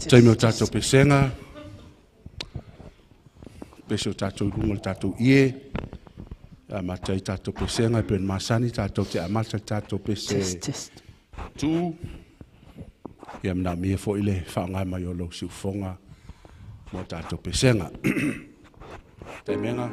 Taimio tātou pesenga. Pesio tātou runga tātou ie. Matai tātou pesenga. Pen masani tātou te amata tātou pese. Tu. Ia mna mie fo ile whaangai mai o lau siufonga. Mo tātou pesenga. Taimenga.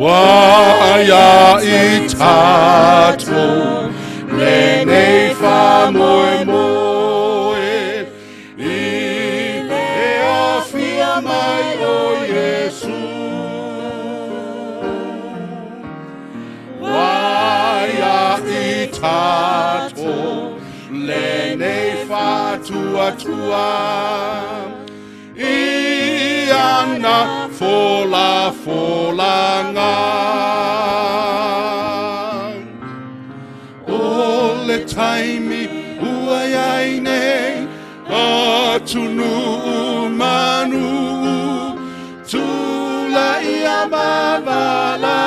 Waia I tātou, lenei wha moe moe, I lea whia mai o Yesu. Waia I tātou, lenei wha tua tua, I ana fola nga ole taimi ua iai nei atunu manu tula ia mavala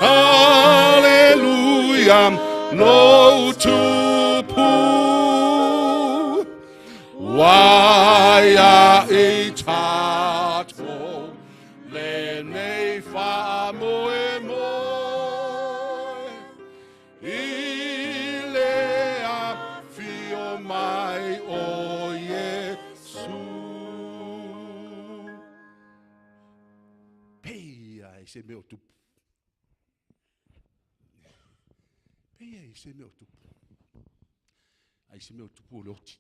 hallelujah no tupu waia I tātou lenei wha moe moe I lea whio mai o Yesu. Peia I se meo tupu. Peia I se meo tupu. Ai se meo tupu o leoti.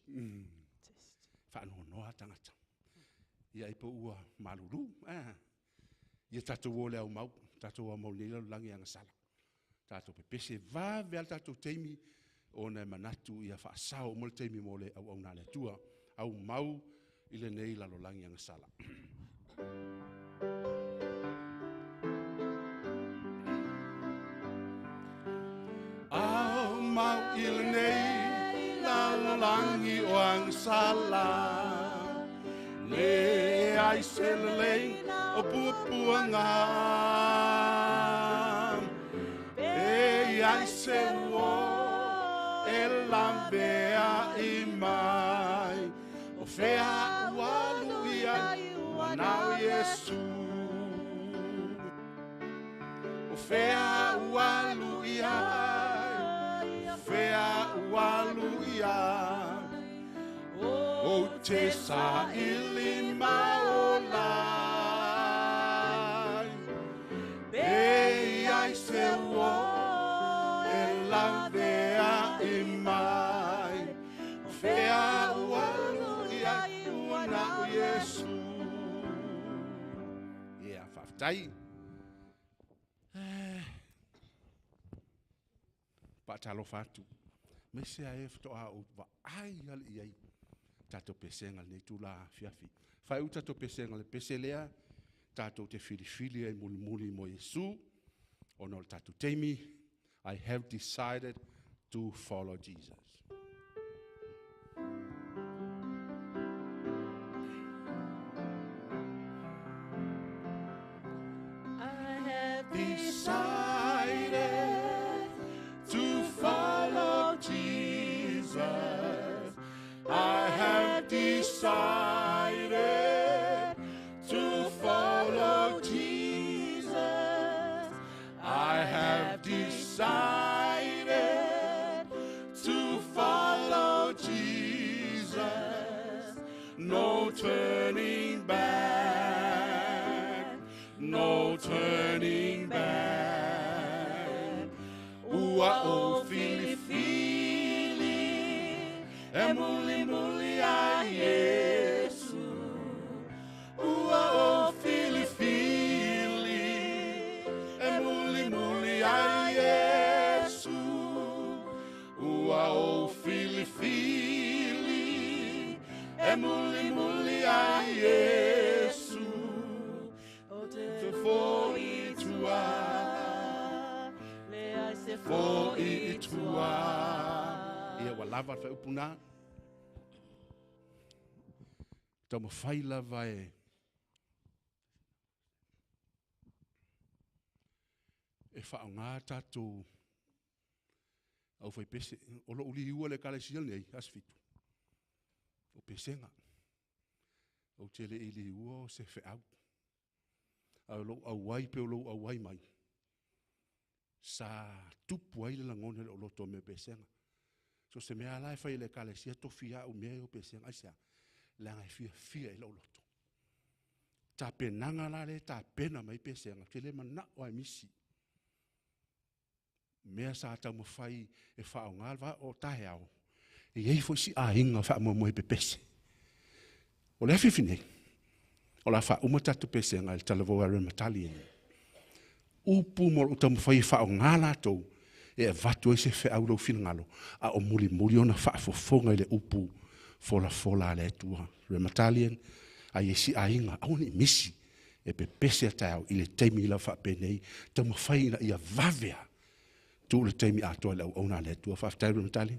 Whanau noa tangata. Ia I po ua maluru. Ia tātou o leo mau. Tātou o mau leila langi anga sala. Tātou pepese vave al tātou teimi. O nei manatu ia whaasao mo le teimi mo le au nale tua. Au mau I le nei lalo langi anga sala. Au mau I le nei lalo langi o anga sala. Le ai se le lei o pupuanga. E ai se uo e lambea I mai. O fea walu ia wanau Yesu. O fea walu ia. O fea walu ia. O te sa ili maolai. Be ai se uo e lavea I mai. O fea ualu I ai uana o Yesu. Ia whaftai. Patalo fatu. Mese a eftoa o wa ai ali iai. Tato pesenga le tula fiafi. Fai uta to pesenga le peselea. Tato te fili e muli mo Yesu. Ono tato teimi. I have decided to follow Jesus. I have decided to follow Jesus. I have decided to follow Jesus. I have decided to follow Jesus. No turning back. No turning back. Ua o fili fili. E muli muli a Yesu. Ua o fili fili. E muli muli a Yesu. Ua o fili fili. E muli muli a Yesu. O te foi tua. Le ai se foi tua. Ia wa lava fa upuna. Tau mawhai lava e whaonga tātou au whai pese. O lo uli ua le kalesia nei, asfitu. O pesenga. O tele ili ua o se Faiaoga. Au wai pe o lo au wai mai. Sa tupu ai le langone le o loto me pesenga. So se mea lai whai le kalesia tofia o mea o pesenga. Aisa, le angai fia i lo loto. Ta penanga la le ta pena mai pesenga. Tele mana o ai misi. Mea sa tau mawhai e whaonga alwa o tahe au. E ei fo si a hinga wha mo e pepese. O le whiwhinei. O la wha umatatu pesenga il talavo a rematali eni. Upu mo o tau mawhai whaonga la tau. E a vatu e se wha au rau whingalo. A o muli ona wha fofonga i le upu. Fola le tua. Rematali eni. A ye si a hinga. Aone misi. E pepese a tau i le teimi la wha penei. Tau mawhai na ia vavea. Tu le taimi atoa le au ona le tua whaftai Rematali.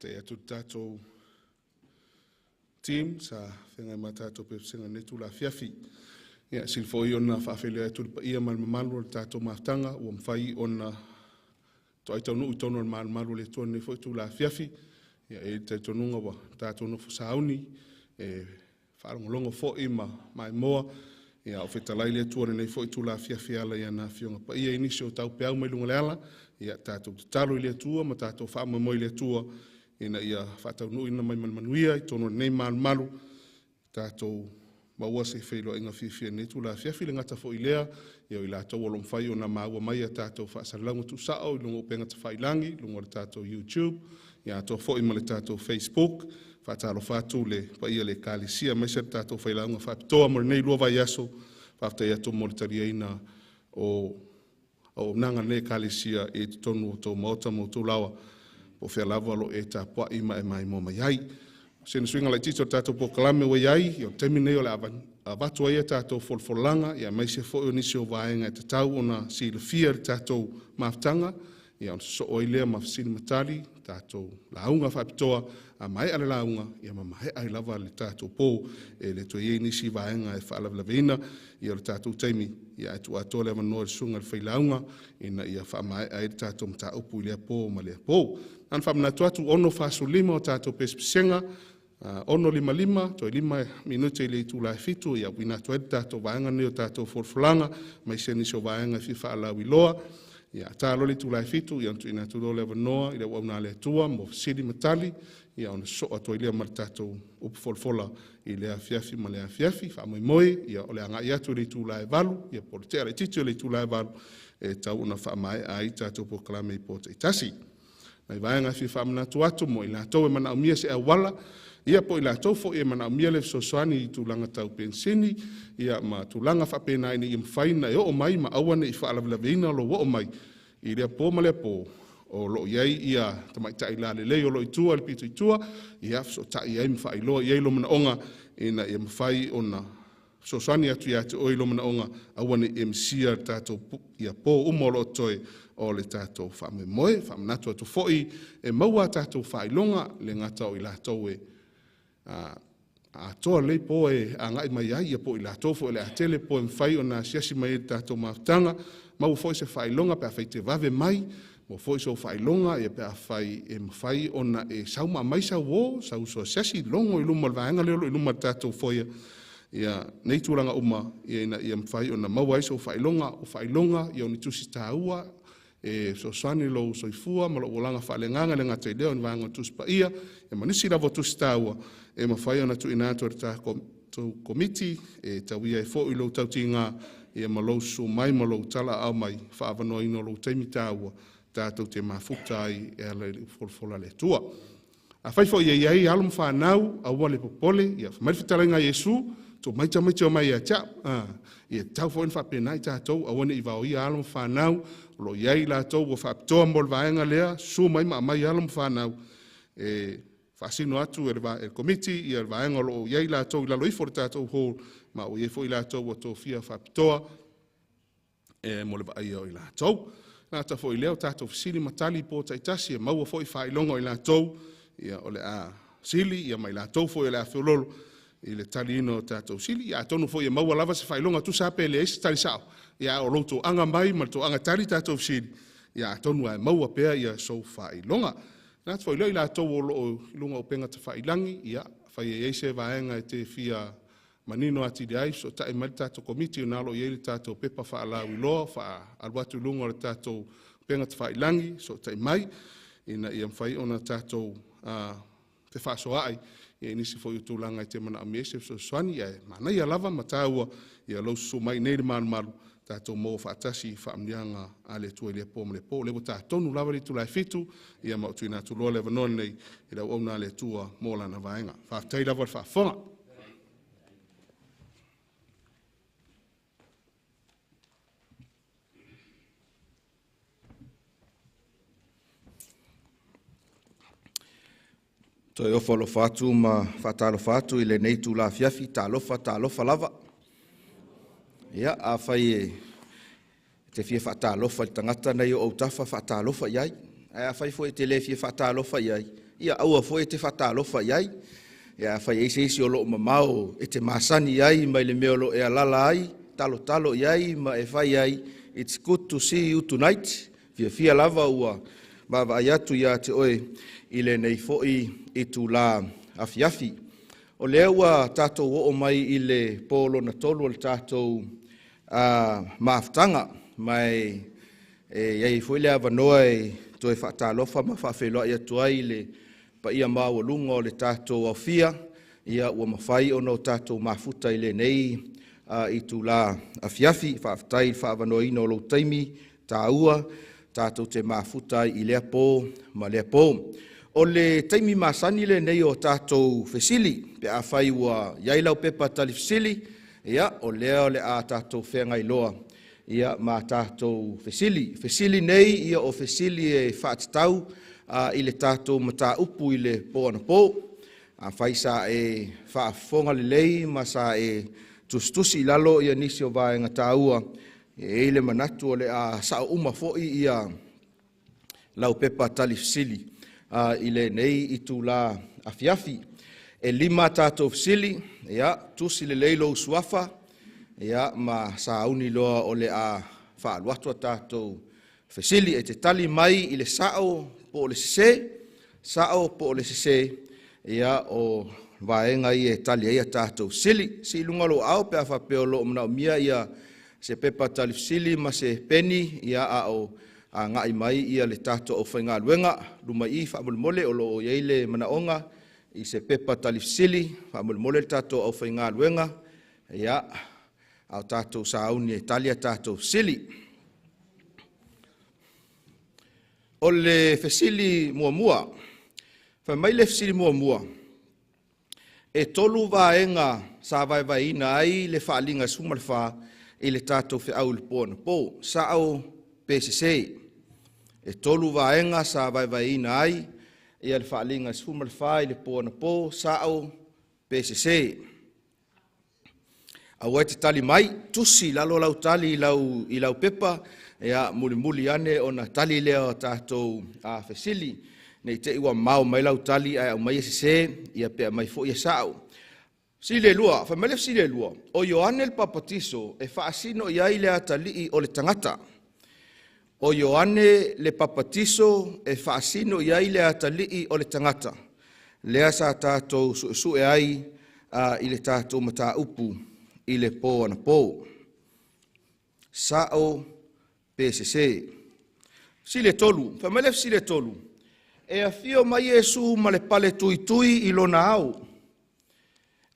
te atu tātou team sa whengai mā tātou pepsenga ne tū la fiafi. Ia silfo i ona whaafele ai tūlipa ia malmamalu le tātou maftanga ua mwhai ona to ai taunu i tono malmalu le tuan ne fo tū la fiafi. Ia e te tonunga wa tātou no fusauni whaarongolongo fo i mai moa. Ia o whetalai le tuan nei fo tū la fiafi ala ia nā fionga pa ia inisi o tau peau mai lunga le ala. Ia tātou talo i le tua ma tātou whaamamoi le tua. Ina ia whātaunu ina mai manuia i tono nei malmalu. Tātou maua se whailo inga whiwhia ne tū la fiafi le ngata fo i lea. Ia o i lātou o lomwhai o na maua mai a tātou whaasalango tu sao i lunga o penga ta whailangi, lunga o tātou YouTube. Ia ato fo i ma le tātou Facebook. Whātalo whātu le pa ia le kālisia mai se tātou whailanga whapitoa mo nei lua vai aso. Whaftai ato mo le taria ina o nanga ne kālisia e tonu o tō maota mo tō lawa. Po whea lava lo e tā pua ima e mai mō mai ai. Sena swinga lai tito tātou po kalame wai ai, i o temi nei o le avatu ai a tātou folfolanga, i a mai se fo o nisi o vaenga e tatau o na si le fia le tātou maftanga, i a so o ilea mafasini matali, tātou launga whapitoa, a mai ale launga, i a mamahe ai lava le tātou po, e le to iei nisi vaenga e whaalavlavina, i o le tātou teimi, i a tu ato le manoa le sunga le whailaunga, ina i a whaamai ai le tātou mta upu i lea po ma lea po. An whamanatu atu ono whaso lima o tātou pespesenga, ono lima, toi 5 minute i le tu lai fitu, i a wina tu edi tātou vaenga ni o tātou forfulanga, mai se nisi o vaenga fi whaalau i loa, i a tālo le tu lai fitu, i antu ina tu do le wanoa, i le wauna le tua, mo sidi matali, i a ona soa toi lea mar tātou upu forfola, i lea fiafi ma lea fiafi, whamoi moi, i a ole anga i atu le tu lai valu, i a politea le titio le tu lai valu, e tau una whaamai ai tātou po kalame i pōta i tasi. Mai vaenga fi whamanatu atu mo i la tau e mana umia se awala, ia po i la tau fo e mana umia le sosoani i tūlanga tau pensini, ia ma tūlanga whapena ini i mwhaina e o mai ma awane i whaalavlaveina lo o mai, i lea po ma lea po, o lo iai ia tamai tai la le lei o lo i tua, le pitu i tua, ia so tai iai mwha i loa, iai lo mana onga, ina i mwhai ona sosoani atu i atu o i lo mana onga, awane e msia tātou ia po umolo toe, o le tātou whame moe, whamanatu atu fōi, e maua tātou whailonga, le ngata o i lātou e a toa lei po e a ngai mai ai, po i lātou fōi le atele po e mwhai o nā siasi mai e tātou mautanga, mau fōi se whailonga pe a whai te vave mai, mo fōi so whailonga e pe a whai e mwhai o na e sauma mai sa wō, sau so siasi longo i luma vaenga leo i luma tātou fōia, ia nei tūranga uma, ia mwhai o na mau ai so whailonga, ia o ni tusi tāua, e so sani lo soifua ma lo olanga whalenganga le ngata i leo ni vanga tuspa ia e manisi lavo tustaua e mawhai ona tu ina atu ta komiti e tawia e fo i lo tautinga e ma lo su mai ma lo tala au mai whaavanoa ino lo teimitaua tātou te mafuta ai e ala i folfola le tua. A whaifo i ai alum whanau a wale popole i a marifitalenga Yesu to maita o mai a tia i tau fo in whapena i tātou a wane i vau i alum whanau lo iai la tau o whapitoa mbol vaenga lea, su mai mai alam whanau. Whasino atu e komiti i e vaenga lo iai la tau i la loifo re tātou hō, ma o iei fo i la tau o tō fia whapitoa, mo le vai o i la tau. Nā ta fo i leo tātou fisili matali po taitasi, e maua fo i whailonga i la tau, i o le a sili, i a mai la tau fo i la whiololo, i le tali ino tātou sili, i a tonu fo i maua lava se whailonga tu sape le eisi tali sao. Ia o loutou anga mai, ma loutou anga tari tātou siri. Ia tonu ai maua pea ia sou whailonga. Nā te whailoi la tau o loo ilunga o penga te whailangi, ia whai e eise vaenga e te fia manino ati de ai, so tae mali tātou komiti o nalo i eili tātou pepa whaalau i loa, alwatu ilunga o tātou penga te whailangi, so tae mai, ina ia mwhai ona tātou te whasoai, ia inisi fo i tūlanga i te mana amiese, so swani, ia mana ia lava mataua, ia lau su mai nei maru, tātou mō whaatasi whaamnianga a le tua le pō le pō. Lewo tā tonu lawa li tulai fitu, ia mau tui nā tuloa le wanon nei, i rau au nā le tua mō lana vaenga. Whaatai lawa le whaafonga. Toi ofa lo whātu ma whātalo whātu i le nei tū la fiafi, tā lofa lava. Ia, a whai e te fia whaatalofa i tangata nei o tafa whaatalofa iai. A whai fo e te le fia whaatalofa iai. ia aua foi te whatalofa iai, ia whai eise isi o lo mamao, e te masani iai, mai le mea lo e alala ai, talo iai, ma e whai ai, it's good to see you tonight, fia lava ua, bava ai atu ia te oe, i le nei foi i tu la afiafi. O lea ua tātou o mai i le polo na tolu o le tātou maaftanga, mai iai foi lea vanoa e toi whaatalofa ma whawheloa ia tuai le pa ia maua lunga o le tātou au fia, ia ua mawhai o no tātou mafuta i le nei i tu la afiafi, whaafitai whaavanoa ino lo taimi, tā ua, tātou te mafuta i lea pō, ma lea pō. O le taimi masani le nei o tātou fesili, pe a whai ua iailau pepa tali fesili, ia o lea o le a tātou whenga iloa, ia ma tātou fesili. Fesili nei ia o fesili e whaatitau i le tātou mata upu i le pōana pō. A whai sa e whaafonga le lei, ma sa e tustusi i lalo ia nisi o vaenga tāua, e le manatu o le a sa uma foi ia lau pepa tali fesili. I le nei i tu la afiafi. E lima tātou fesili, ia tusi le leilo usuafa, ia ma sauni loa o le a whaaluatua tātou fesili, e te tali mai i le sao po le sese, ia o vaenga i e tali eia tātou sili, si lunga lo au pe a whapeo lo mna umia ia se pepa tali fesili ma se peni, ia a o a ngai mai ia le tātou au whainga luenga, luma i whaamulmole o lo o ieile manaonga, i se pepa tali fesili, whaamulmole le tātou au whainga luenga, ia au tātou sauni e talia tātou fesili. O le fesili mua, whamai le fesili mua, e tolu vaenga sa vaivaina ai le whaalinga sumalwha i le tātou Feau le pōna pō, sao PCC. E tolu vaenga sa vaivaina ai i le whaalinga sumalwha i le pōna pō, sao PCC. Au te tali mai, tusi lalo lau tali i lau pepa, ea muli ane o na tali leo tātou a fesili, nei te iwa mau mai lau tali ai au mai se ia pea mai fo ia sao. Sile lua, whamele sile lua, o Ioane le papatiso e whaasino iai le atali o le tangata. O Ioane le papatiso e whaasino iai le atali o le tangata. Lea sa tātou su e ai i le tātou mata upu i le pōana pō. Sao PCC. Sile tolu, whamele sile tolu. E a fio mai Jesu ma le pale tui i lona au.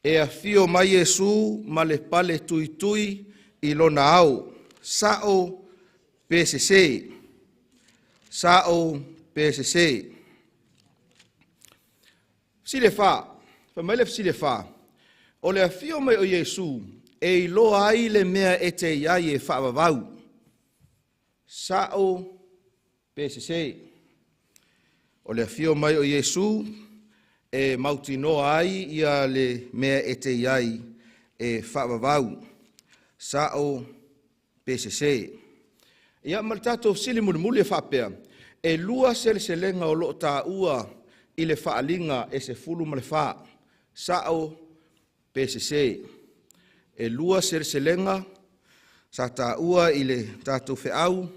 E a fio mai Jesu ma le pale tui i lona au. Sao PCC. Sao PCC. Sile fa. Whamele sile fa. O le a fio mai o Jesu e i loa ai le mea e te iai e whaavavau. Sao PCC. O le afio mai o Jesu e mautinoa ai ia le mea e te iai e whaavavau. Sao PCC. Ia ma le tātou sili muli e whapea. E lua selenga o lo tā ua i le whaalinga e se fulu ma le wha. Sao PCC. E lua selenga sa tā ua i le tātou Feau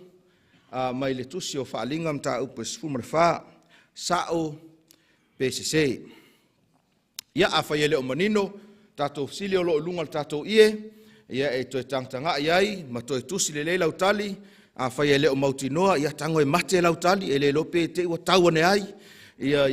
mai le tusi o whaalinga ma tā upa se fulu ma le wha. Sao PCC. Ia a whai ele o manino, tātou sili o lo lunga le tātou ie, ia e toi tangtanga iai, ma toi tusi le lau tali, a whai ele o mautinoa, ia tango e mate lau tali, e le lope te ua tauane ai, ia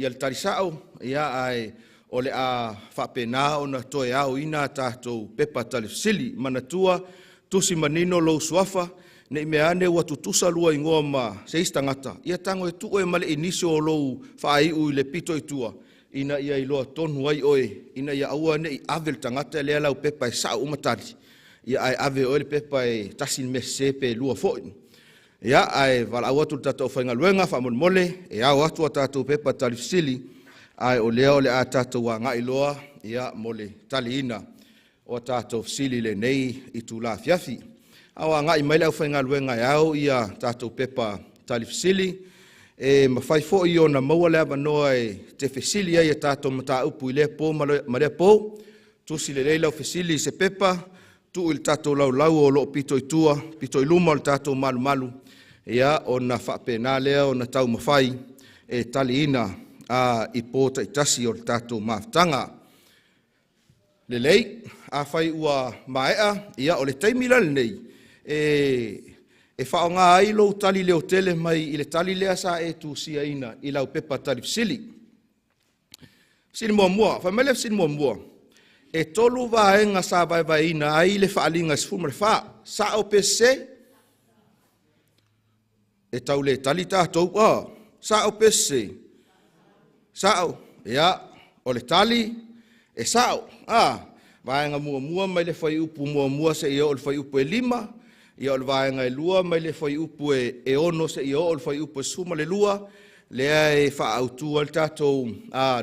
le tari sao, ia ai o le a whapena o na toi au ina tātou pepa tali sili, manatua, tusi manino lo suafa, ne me ane wa tutusa lua ingoa ma seistangata. Ia tango e tuo e male inisio o lou whaai ui le pito i tua. Ina ia i loa tonu ai oe. Ina ia aua ne i avel tangata lea lau pepa e sao umatari. Ia ai ave oe le pepa e tasin me sepe lua foin. Ia ai vala au atu tatou whainga luenga wha mole. E au atu a tatou pepa talifsili. Ai o lea o le a tatou wa ngai loa. Ia mole tali ina. O tatou sili le nei i tu la fiafi. Awa ngai mai lau whainga luenga e au ia tātou pepa talifsili, mawhai fo i ona maua lea wanoa te fesili ai tātou mata upu i lea pō ma lea pō. Tusi le leilau fesili se pepa, tu il tātou lau o loo pito i tua, pito i luma o le tātou malu. Ia o na whapena lea o na tau mawhai tali ina i pōta i tasi o le tātou maftanga. Le lei, a whai ua maea, ia o le taimila le nei, whao ngā ai lo tali leo tele mai i le tali lea sa tu sia ina i lau pepa tali fisili. Fisili mua, whai mele fisili mua. Tolu vaenga sa vai ina ai le whaalinga sifuma le wha, sa o pese, tau le tali tātou, sa o pese, sa o, ia, o le tali, sa o, vaenga mua mai le whai upu mua se i o le whai upu 5, ia o le vaenga lua mai le whai upu ono se i o le whai upu suma le lua, lea whaautua le tātou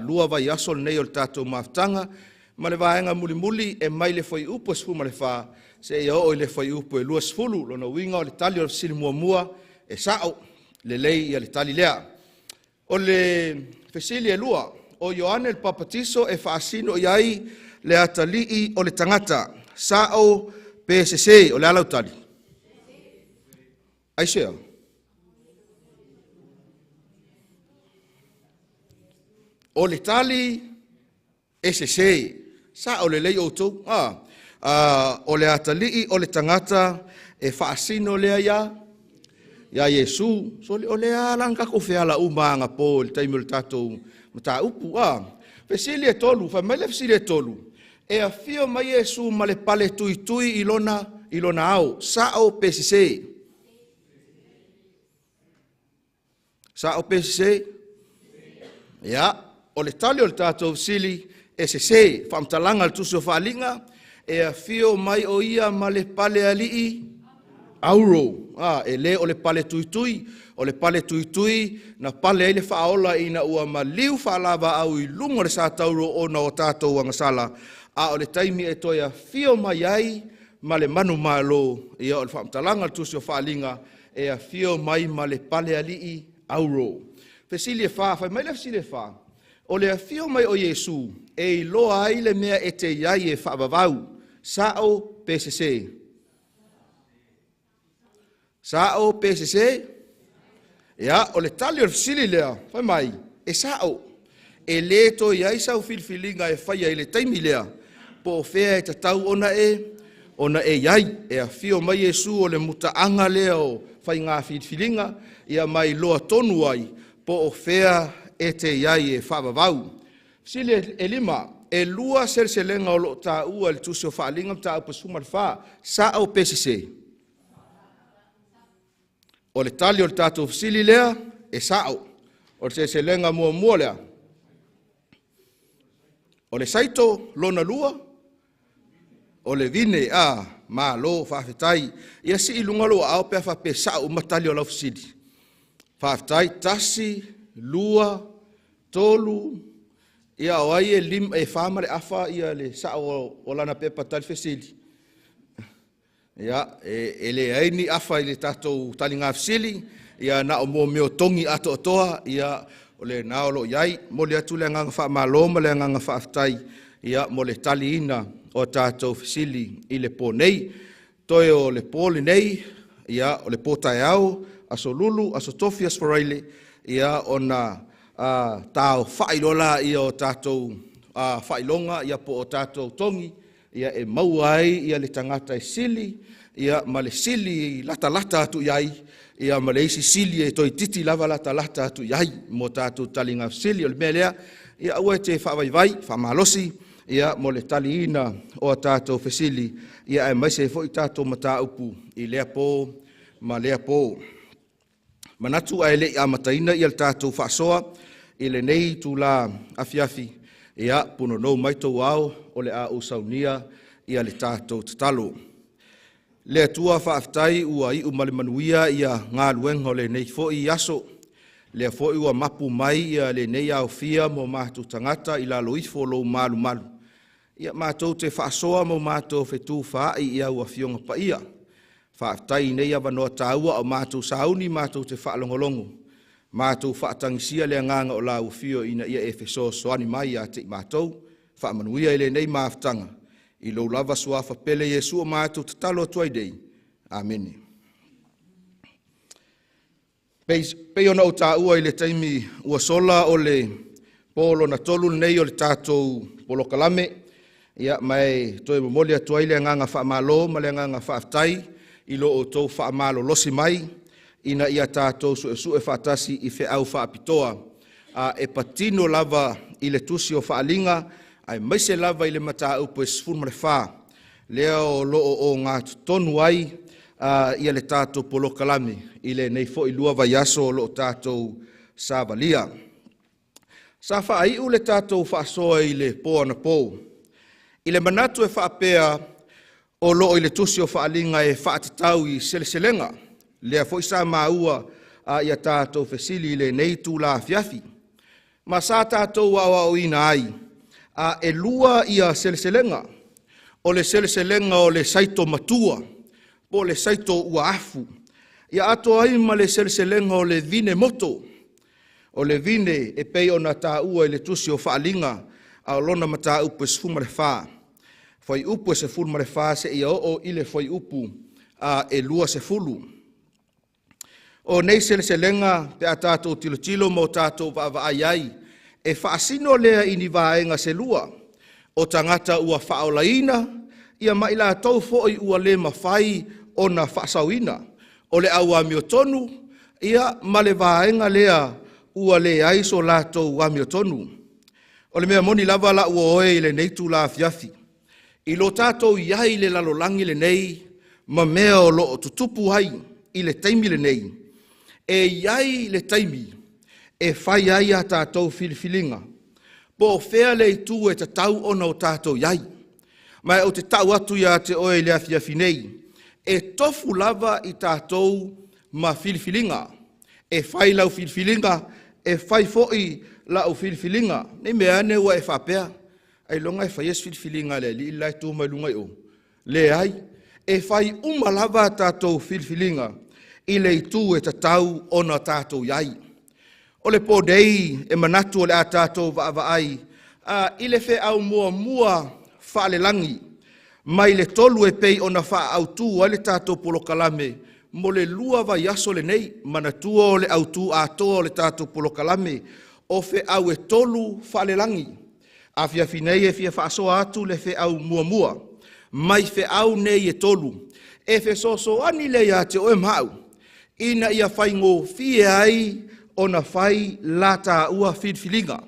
lua vai asol nei o le tātou maftanga, ma le vaenga muli mai le whai upu suma le wha, se i o le whai upu lua sfulu, lona winga o le tali o le sili mua, sao le lei ia le tali lea. O le fesili lua, o Ioane el Papatiso whaasino iai le atalii o le tangata, sao PSC o le alau tali. Aisea. O le tali SC, sao le lei o tau, o le atalii o le tangata whaasino lea ia Yesu, so le o lea langa ko feala umanga po le taimi le tatou mata upu fesili tolu, fa mele fesili tolu. A fio mai Yesu ma le pale tui ilona au, sao PCC. Sao PCC. Ya, o le tali o le tatou fesili SC, fa mtalanga le tusi o whaalinga, a fio mai o ia ma le pale alii auro, le o le pale tui, na pale ele whaola ina ua ma liu whaalava au i lungo le sa tauro o na o tātou wangasala, o le taimi e toia fio mai ai, ma le manu malo, ia o le whaamtalanga le tusi o whaalinga, a fio mai ma le pale alii auro. Fesili fai mai le fesili o le fio mai o Yesu, e loa ai le mea e te iai e whaavavau, sao PCC. Sao PCC, ia o le tali o le fisili lea, fai mai, sao, le to iai sau filfilinga e whaia i le taimi lea, po o fea e tatau ona iai, a fio mai Yesu o le mutaanga lea o whai ngā filfilinga, ia mai loa tonu ai, po o fea e te iai e whaavavau. Fisili 5, lua selselenga o lo ta ua le tusi o whaalinga ta upa suma le wha, sao PCC. O le tali o le tātou fisili lea, sao. O le se lenga mua lea. O le saito, lona lua. O le vine, ma lo, whawhetai. Ia si ilunga loa au pia whape sao matali o lau fisili. Whawhetai, tasi, lua, tolu. Ia o ai e whamare afa ia le sao o lana pepa tali fisili. Ia, ele aini afa i le tātou tali ngā fisili, ia na o mō meo tongi ato toa, ia o le naolo iai, mo le atu le nganga wha maloma le nganga wha aftai, ia mo le tali ina o tātou fisili i le pō nei, toi o le pō le nei, ia o le pō tai au, aso lulu, aso tofi asfaraile, ia o na tāo whailola ia o tātou whailonga, ia po o tātou tongi, ia e mauai, ia le tangata e sili, ia ma le sili lata atu iai, ia ma le isi sili e toi titi lava lata atu iai, mo tātou tali ngā sili o le mea lea, ia ua te whaavai, whamalosi, ia mo le tali ina o tātou fesili, ia e maise fo i tātou mata upu, i lea pō, ma lea pō. Manatu a ele i amataina i al tātou whaasoa, i le nei tu la afiafi, ia puno nou maitou au o le a usaunia ia le tātou tatalo. Le atua whaaftai ua i umale manuia ia ngā luenga o le nei fo i aso. Le fo i ua mapu mai ia le nei au fia mo mātou tangata i la loifo lo malu. Ia mātou te whaasoa mo mātou whetu whaai ia ua fionga pa ia. Whaaftai nei a wanoa tāua o mātou sauni mātou te whaalongolongo. Mātou whaatangisia le nganga o la ufio ina ia efeso soani mai a te i mātou, whaamanuia ele nei maaftanga, i lo lava suafa pele Yesu o mātou tatalo tuai dei. Amen. Pei ona o tā ua i le taimi ua sola o le polo na tolu nei o le tātou polo kalame, ia mai toi momoli atuai le nganga whaamalo, ma le nganga whaaftai, i lo o tau whaamalo losi mai, ina ia tātou su e whaatasi i Feau whaapitoa, e patino lava i le tusi o whaalinga, ai maise lava i le mata upo e sifurma le wha, lea o loo o ngā tonu ai, ia le tātou polo kalame, i le nei fo i lua vai aso o loo tātou sāvalia. Sa whaaiu le tātou whaasoa i le pō ana pō, i le manatu e whaapea o loo i le tusi o whaalinga e whaatatau i seleselenga, lea fo i sa maua ia tātou fesili i le nei tū la fiafi. Ma sa tātou awa o ina ai, e lua ia seleselenga, o le seleselenga o le saito matua, po le saito ua afu, ia ato ai ma le seleselenga o le vine moto, o le vine e pei o na tā ua i le tusi o whaalinga, a lona ma tā upu e sefuma le wha. Fai upu e sefuma le wha se ia o i le fai upu e lua se fulu. O nei seleselenga pe a tātou tilo mo tātou vaai ai, e whaasino lea ini vaenga se lua, o tangata ua whaolaina, ia maila tau fo'i ua le mawhai o na whaasauina, o le au amio tonu, ia ma le vaenga lea ua le aiso lātou amio tonu. O le mea moni lava la ua oe i le neitu la fiafi, i lo tātou iai le lalolangi le nei, ma mea o lo tutupu hai i le taimi le nei, e iai le taimi, e whai ai a tātou filifilinga, po whea le tu e tatau ona o tātou iai, mai o te tau atu ia te oe le afiafi nei, e tofu lava i tātou ma filifilinga, e whai lau filifilinga, e whai fo'i lau filifilinga, nei mea ane ua e whapea, ai longa e whai es filifilinga le li ilai tu mai lunga i o, le ai, e whai umalava tātou filifilinga, i le itu e tatau ona tātou iai. O le pōdei e manatu o le a tātou vaai, i le Feau mua whaalelangi, mai le tolu e pei ona whaautu a le tātou polo kalame, mo le lua vai aso le nei, manatua o le autu atoa o le tātou polo kalame, o Feau e tolu whaalelangi. A fiafi nei e fia whaasoa atu le Feau mua, mai Feau nei e tolu, e fe soso ani le ia te oe mhau, ina ia whaingo fie ai ona whai lata ua whidwhilinga.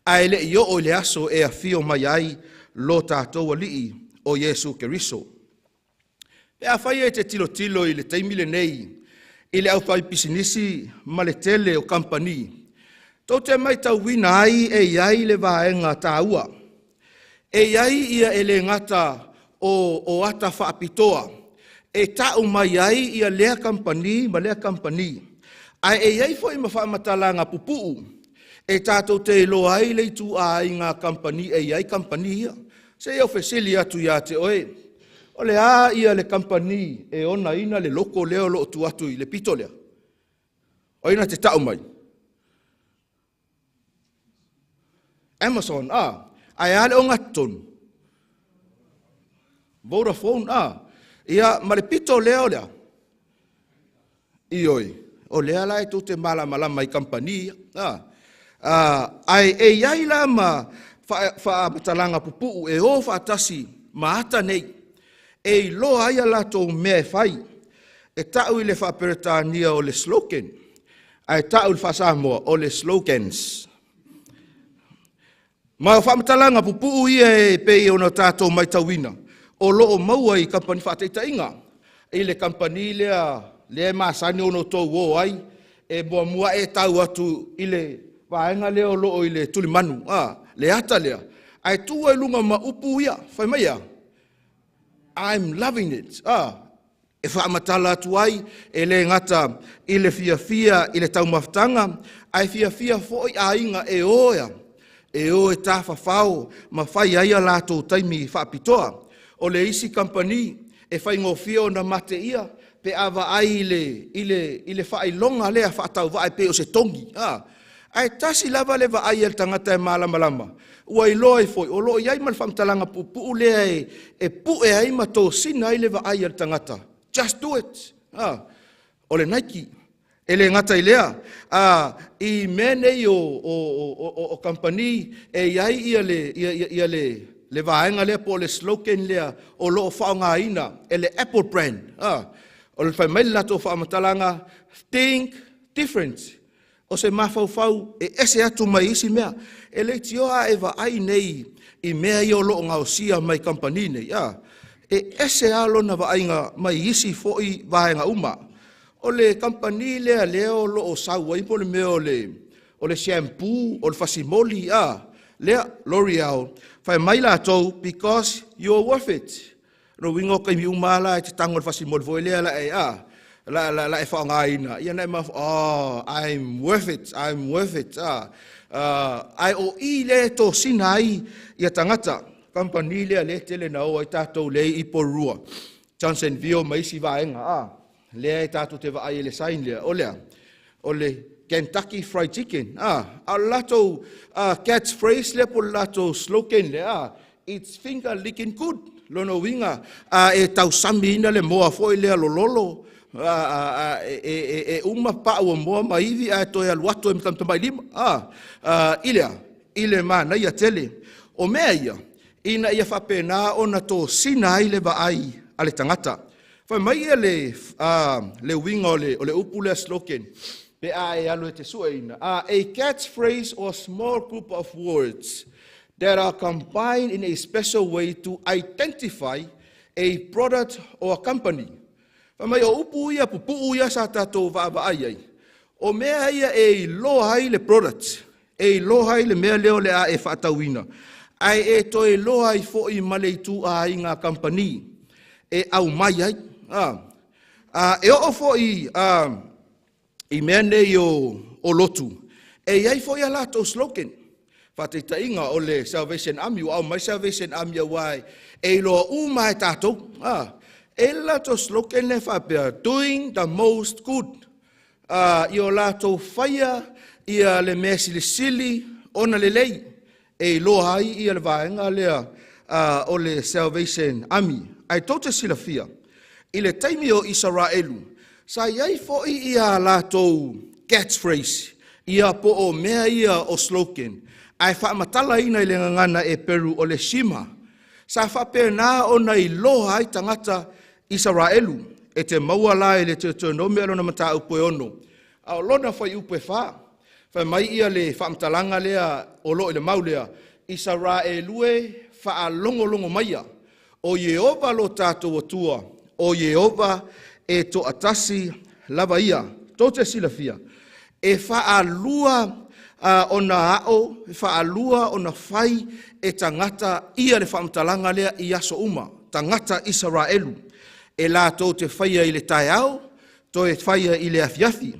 Ai le i o le aso e a fio mai ai lo tātou alii o Yesu Keriso. E a whai e te tilo i le taimile nei, i le au whai pisinisi ma le tele o kampani. Tau te mai tau wina ai e iai le vaenga tā ua. E iai ia ele ngata o ata whaapitoa. E tau mai ai ia lea kampani, ma lea kampani. Ai e iai fo i ma whaamatala ngā pupuu. E tātou te lo ai le tu a i ngā kampani, e iai kampani ia. Se iau fesili atu ia te oe. O le a ia le kampani, e ona ina le loko leo lo tu atu i le pito lea. O ina te tau mai. Amazon, ai ale o ngatonu. Vodafone, ia ma le pito leo lea. Ioi, o lea la e tu te malama i kampani. Ai e iai la ma whaatalanga pupuu e o whaatasi ma ata nei. E lo aia la tō mea whai. E tau i le whaaperetania o le slogan. Ai tau i whaasamoa o le slogans. Ma whaatalanga pupuu ia e pei o na tātou mai tauina. O loo maua i kampani whaateitainga. I le kampani lea maasani ono tōu o ai. E mua e tau atu i le vaenga leo loo i le tulimanu. Le ata lea. Ai tua i lunga ma upu ia. Whai mai ia. I'm loving it. E whaamatala atu ai. E le ngata i le fia i le taumaftanga. Ai fia foi a inga e oia. E o e tā whawhao. Ma whai aia lātou taimi whaapitoa. O le isi kampani. E whai ngofia o na mate ia. pe ava ai ile whaai longa lea whaatau vai pe o se tongi. Ai tasi lava le vai el tangata e malama. Ua i loa i foi, o loa iai mal whamtalanga pu lea e pu e ai mato sina i le vai el tangata. Just do it. O le Nike. Ele ngata i lea. I mene o company e iai ia le vaenga lea po le slogan lea o loo whaonga ina. Ele Apple brand. O le whai maili lato whaamatalanga. Think different. O se mawhau e ese atu mai isi mea. E le tioa e vai nei i mea i o loo ngao sia mai company nei. E ese alo na vaenga mai isi fo i vaenga uma. O le company lea leo lo o sau ai po le mea o le shampoo, o le fasimoli, lea L'Oreal, whai mai la tau, because you're worth it. No wingo kai mi umala e te tango le fasimoli, voi lea la e la e whaongaina. Ia nei mawh, I'm worth it, I'm worth it. Ai o I le to sina ai ia tangata, company lea le tele na o ai tātou le I porua. Johnsonville mai si vaenga, lea e tātou te vaai le sain lea, o le Kentucky Fried Chicken, a lato catchphrase lea po lato slogan lea, it's finger licking good, lono winga, e tau sami ina le moa foi lea lololo, e uma pa o moa maivi a toi aluato e mtamtamai lima, ile mana ia tele, o mea ia, ina ia whapena o na tō sina i le vaai ale tangata. Whai mai e le winga o le upu le slogan, pe e alo e te sua ina. A catchphrase or small group of words that are combined in a special way to identify a product or a company. Whai mai o upu ia, pupu ia sa tātou vaai ai. O mea ia e loa ai le product, e loa ai le mea leo le a e whaatauina. Ai e toi loa ai fo I maleitu a inga company. E au mai ai. E o fo I mene o lotu. E iai fo ia lato slogan. Whate ta inga o le Salvation Army, au mai Salvation Army wai. E loa umai tātou. E lato slogan le whapea, doing the most good. I o lato whaia, ia le mea sili, ona le lei. E loa ai ia le vaenga lea o le Salvation Army. Ai tote sila fia. I le taimi o Israelu, sa iai fo ia lato catchphrase, ia po o mea ia o slogan, ai whaamatala ina I le ngangana e Peru o le Shima, sa whapena o nei loha ai tangata Israelu, e te maua lai le te tūnome alo na mata upe ono, a o lona whai upe whai mai ia le whaamatalanga lea o lo I le mau lea, Israelue wha longo maia, o Yehova lo tātou atua, o Yehova e to atasi lava ia, tote sila fia, e whaalua o na ao, e whaalua o na whai e tangata ia le whaamtalanga lea I aso uma, tangata Israelu, e la tō te whaia I le tai au, to e whaia I le afiafi,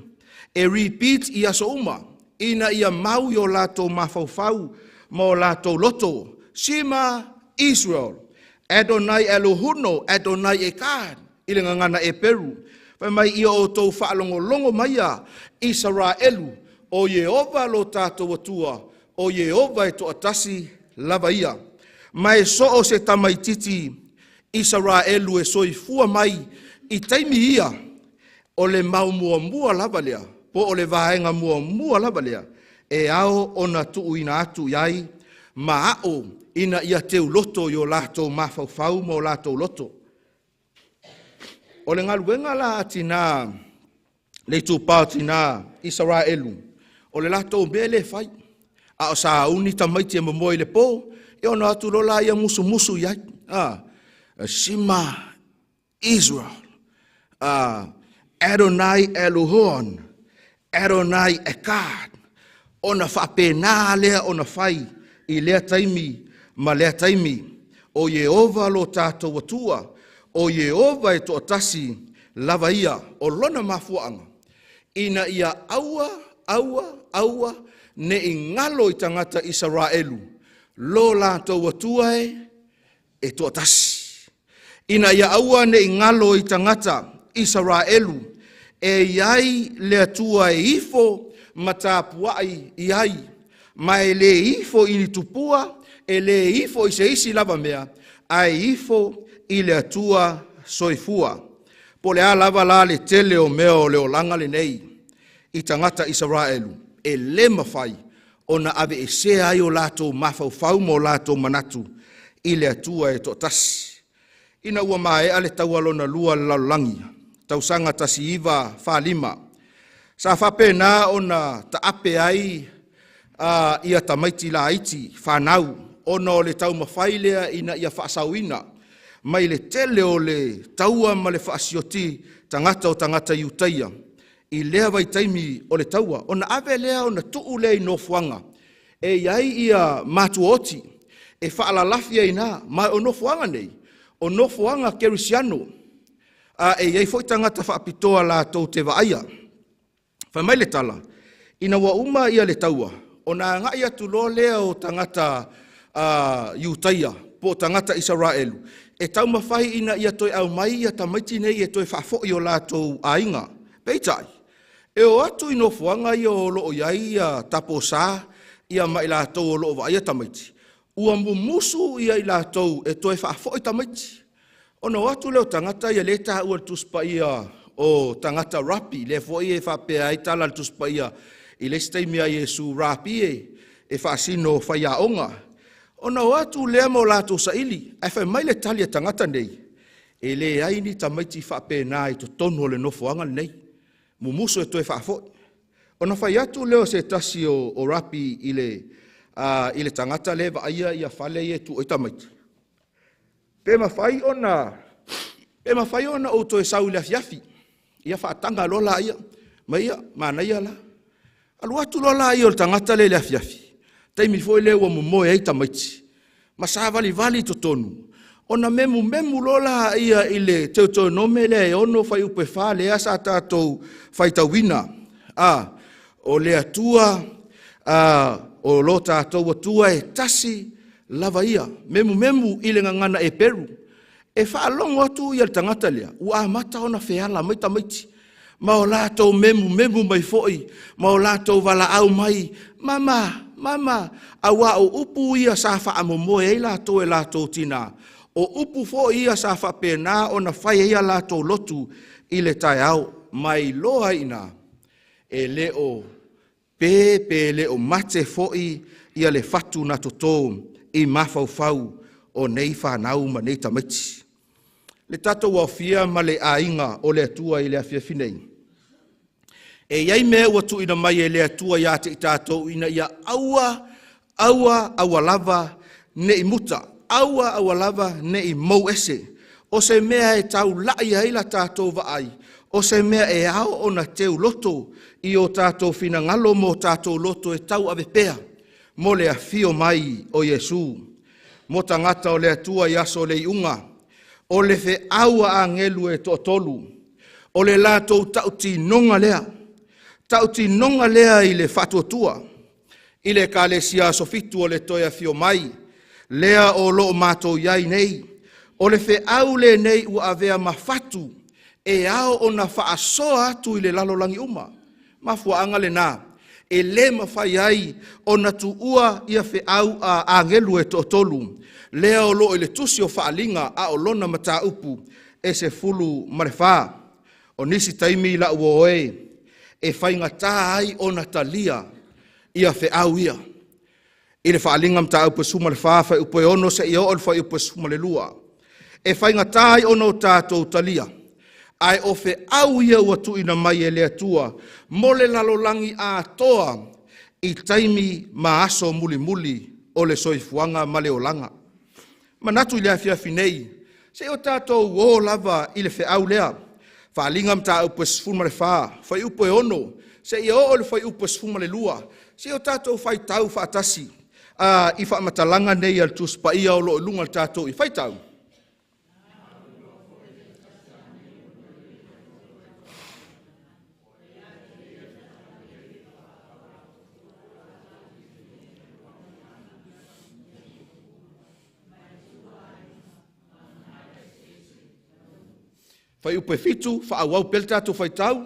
e repeat I aso uma, ina ia mau I o la tō mawhauwhau, mo la tō loto, Shema Israel, Adonai Elohuno, Adonai Echad, I le ngangana e Peru. Whai mai ia o tō whaalongo maia, Israelu, o Yehova lo tātou atua, o Yehova e to atasi lava ia. Mai so o se tamaititi, Israelu e soifua mai, I taimi ia, o le mau mua lava lea, po o le vaenga mua lava lea, e ao o na tuu ina atu iai, ma ao, ina ia teu loto yo lato mawhauwhau mo lato loto. O le ngaluenga la atina, le tūpau tina Israelu, o le lato mele whai, a o sa uni tamaiti e mamoi le po, e ona atu lola ia musu iai, Shema Israel, Adonai Elohon, Adonai Echad, ona whapena lea ona whai, I lea taimi, ma lea taimi, o Yehova lo tātou atua, o Yehova e to atasi lava ia, o lona mafuanga, ina ia aua, ne I ngalo I tangata Israelu, lo lātou atua e to atasi. Ina ia aua ne I ngalo I tangata Israelu, e iai le atua e ifo matapuai iai, ma e le ifo ini tupua, e le ifo i se isi lava mea, ai ifo i le atua soifua. Po le a lava la le tele o mea o le olanga le nei, i tangata Israelu, e le mawhai, ona ave e se ai o lato mafau mo lato manatu, i le atua e totasi. Ina ua mae ale tau alona lua lalangi, tau sanga tasi iwa whalima. Sa whapena ona ta ape ai ia tamaiti la iti whanau, ona o le tau mawhailea ina ia whaasauina, mai le tele o le taua ma le whaasioti tangata o tangata iutaia, i lea vai taimi o le taua, ona ave lea ona tuu lea i nofuanga, e iai ia matuoti, e whaalalafia ina, mai o nofuanga nei, o nofuanga kerisiano, e iai foi tangata whaapitoa la tau te waaia. Whamai le tala, ina wa uma ia le taua, ona ngai atu lo lea o tangata iutaia, po tangata Israelu, e tau mawhai ina ia toi au mai ia tamaiti nei e toi whaafoi o la tau ainga, peitai. E o atu ino fuanga ia o loo iai ia tapo sa, ia mai la tau o loo vaia tamaiti. Ua mumusu ia i la tau e toi whaafoi tamaiti. Ono atu leo tangata ia leta ua tuspa ia o tangata rapi, le foi e whapea i tala tuspa ia i le steimia Yesu rapi e whaasino Faiaoga. Ono atu lea mo la tau saili, e whai mai le talia tangata nei, e le aini tamaiti whapea nai to tono le nofoanga nei. Mumuso e toi whaafoi. Ona whai atu leo se tasi o rapi i le tangata lewa aia ia whale e tu oitamaiti. Pe mawhai ona o toi sau le afiafi. Ia whaatanga lola ia. Ma ia, mana ia la. Alu atu lola ia o tangata le afiafi. Taimi foi le ua mumoe ei tamaiti. Ma sa vali to tonu. Ona memu lola ia ile teo nome le ono fai upe wha le asa tātou fai tawina. O le atua, o lo tātou atua e tasi lava ia. Memu ile ngangana e peru. E wha longo atu ia tangata lea. Ua amata ona feala mai tamaiti. Ma o lātou memu mai foi. Ma o lātou wala au mai. Mama, awa o upu ia sa wha amomoe ei lātou e lātou tina. O upu fo ia sa whapena o na whai ia lātou lotu i le tai au. Mai loa ina e leo pe leo mate foi ia le fatu na toto i mafau o nei whanau ma nei tamaiti. Le tato wafia ma le ainga o le atua i le afia finei. E iai mea watu ina mai e le atua ia te i tato ina ia aua lava ne i muta. Aua lava ne i mau ese. O se mea e tau lai haila tātou vaai. O se mea e ao o na teu loto i o tātou fina ngalo mo tātou loto e tau ave pea. Mo le afio mai o Yesu. Mo tangata o le atua i aso le iunga. O le fe aua a ngelu e Tolu. O le lātou tauti nonga lea. Tauti nonga lea i le fatuatua. I le kālesia sofitu o le toia fio mai. Lea o loo mātou iai nei, o le fe au le nei ua avea mafatu, e ao o na whaasoa atu i le lalolangi uma. Mafuanga le nā, e le mawhai ai o na tu ua ia fe au a ngelu e Tolu. Lea o loo i le tusi o whaalinga a o lona mata upu e se fulu marewha. O nisi taimi la uoe, e whainga tā ai o na talia ia fe au ia. I le whaalinga mta upe suma le whawhai upe ono se i o le whai upe suma le lua. E whainga tai ono tātou talia. Ai o fe au ia ua tuina mai e le atua. Mo le lalolangi a toa i taimi maaso muli o le soifuanga ma le olanga. Manatu i le afiafi nei. Se o tātou o lava i le fe au lea. Whaalinga mta upe suma le whai upe ono. Se i o le whai upe suma le lua. Se o tātou whai tau whaatasi. I whamatalanga nei al tuspa ia o loo lunga tātou i whaitau. Fai upe fitu, whāwau pele tātou whaitau.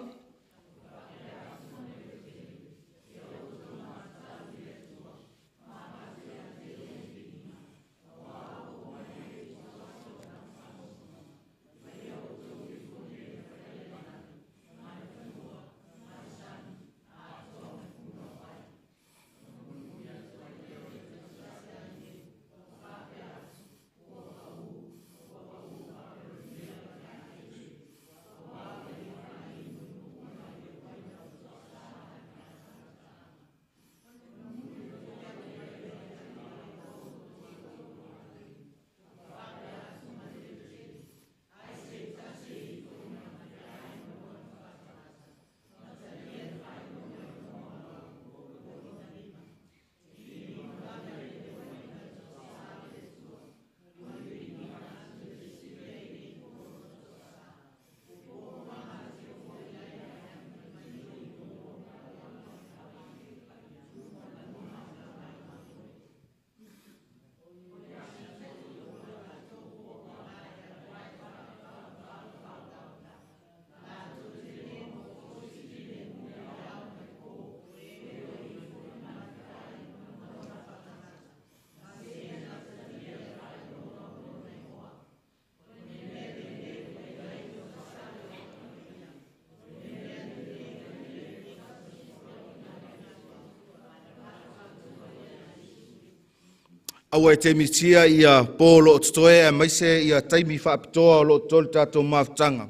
Awa e te mitia ia pōlo o tutoe a maise ia taimi whaapitoa o lo tolu tātou mawtanga.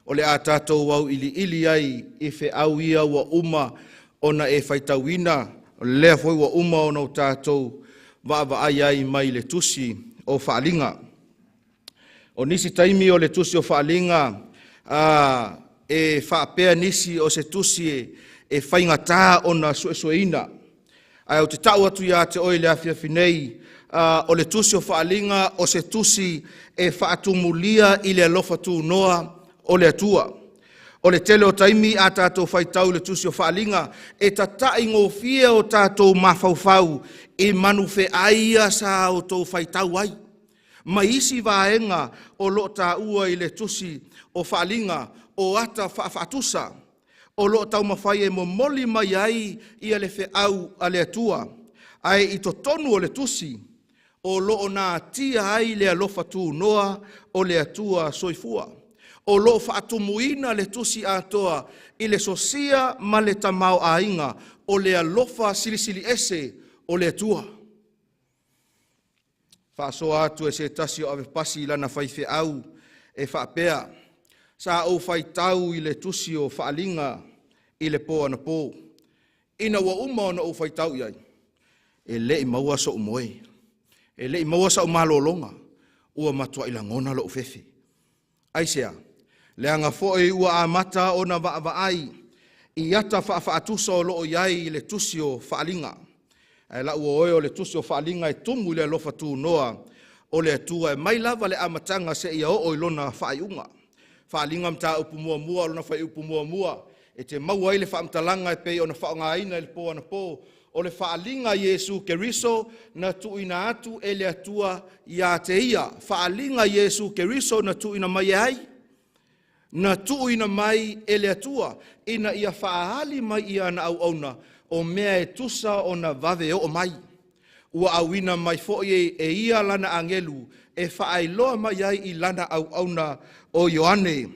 O le a tātou wau ili ai e Feau ia wa uma ona e whaitawina, o le lea foi wa uma ona o tātou wa ai mai le tusi o whaalinga. O nisi taimi o le tusi o whaalinga, e whaapea nisi o se tusi e whaingatā ona suesueina. Ai o te tau atu ia te oe le afia finei, o le tusi o whaalinga o se tusi e whaatumulia i le alofa tu noa o le atua. O le tele o taimi a tātou whaitau le tusi o whaalinga e tatai ngofia o tātou mawhauwhau e manu whe aia sa o tō whaitau ai. Ma isi vaenga o lo tā ua i le tusi o whaalinga o ata whaafatusa. O lo tau mawhai e momoli mai ai i le Feau a le atua. Ai i to tonu o le tusi. O loo nā tia ai le alofa tū noa o le atua soifua. O loo whaatumuina le tusi atoa i le sosia ma le tamau ainga o le alofa silisili ese o le atua. Whaasoa atu e se tasi o ave pasi lana whai Feau e whaapea. Sa au whaitau i le tusi o whaalinga i le pō ana pō. Ina wa uma ona au whaitau iai. E le i maua so umoe. E le i maua sa umalolonga, ua matua ila ngona lo ufefe. Aisea, le anga foe ua amata o na vaai, i ata whaatusa o loo iai le tusi o whaalinga. E la ua oe o le tusi o whaalinga e tumu le alofa tu noa o le atua e mai lava le amatanga se ia o ilona whaaiunga. Whaalinga mta upu mua o na whai upu mua, e te maua i le whaamtalanga e pei o na whaongaina i le pō ana pō, o le whaalinga Yesu Keriso na tuina atu e le atua ia te ia. Whaalinga Yesu Keriso na tuina mai ai. Na tuina mai e le atua. Ina ia whaahali mai ia na au auna o mea e tusa o na vave o mai. Ua awina mai foie e ia lana angelu e whaailoa mai ai i lana au auna o Ioane.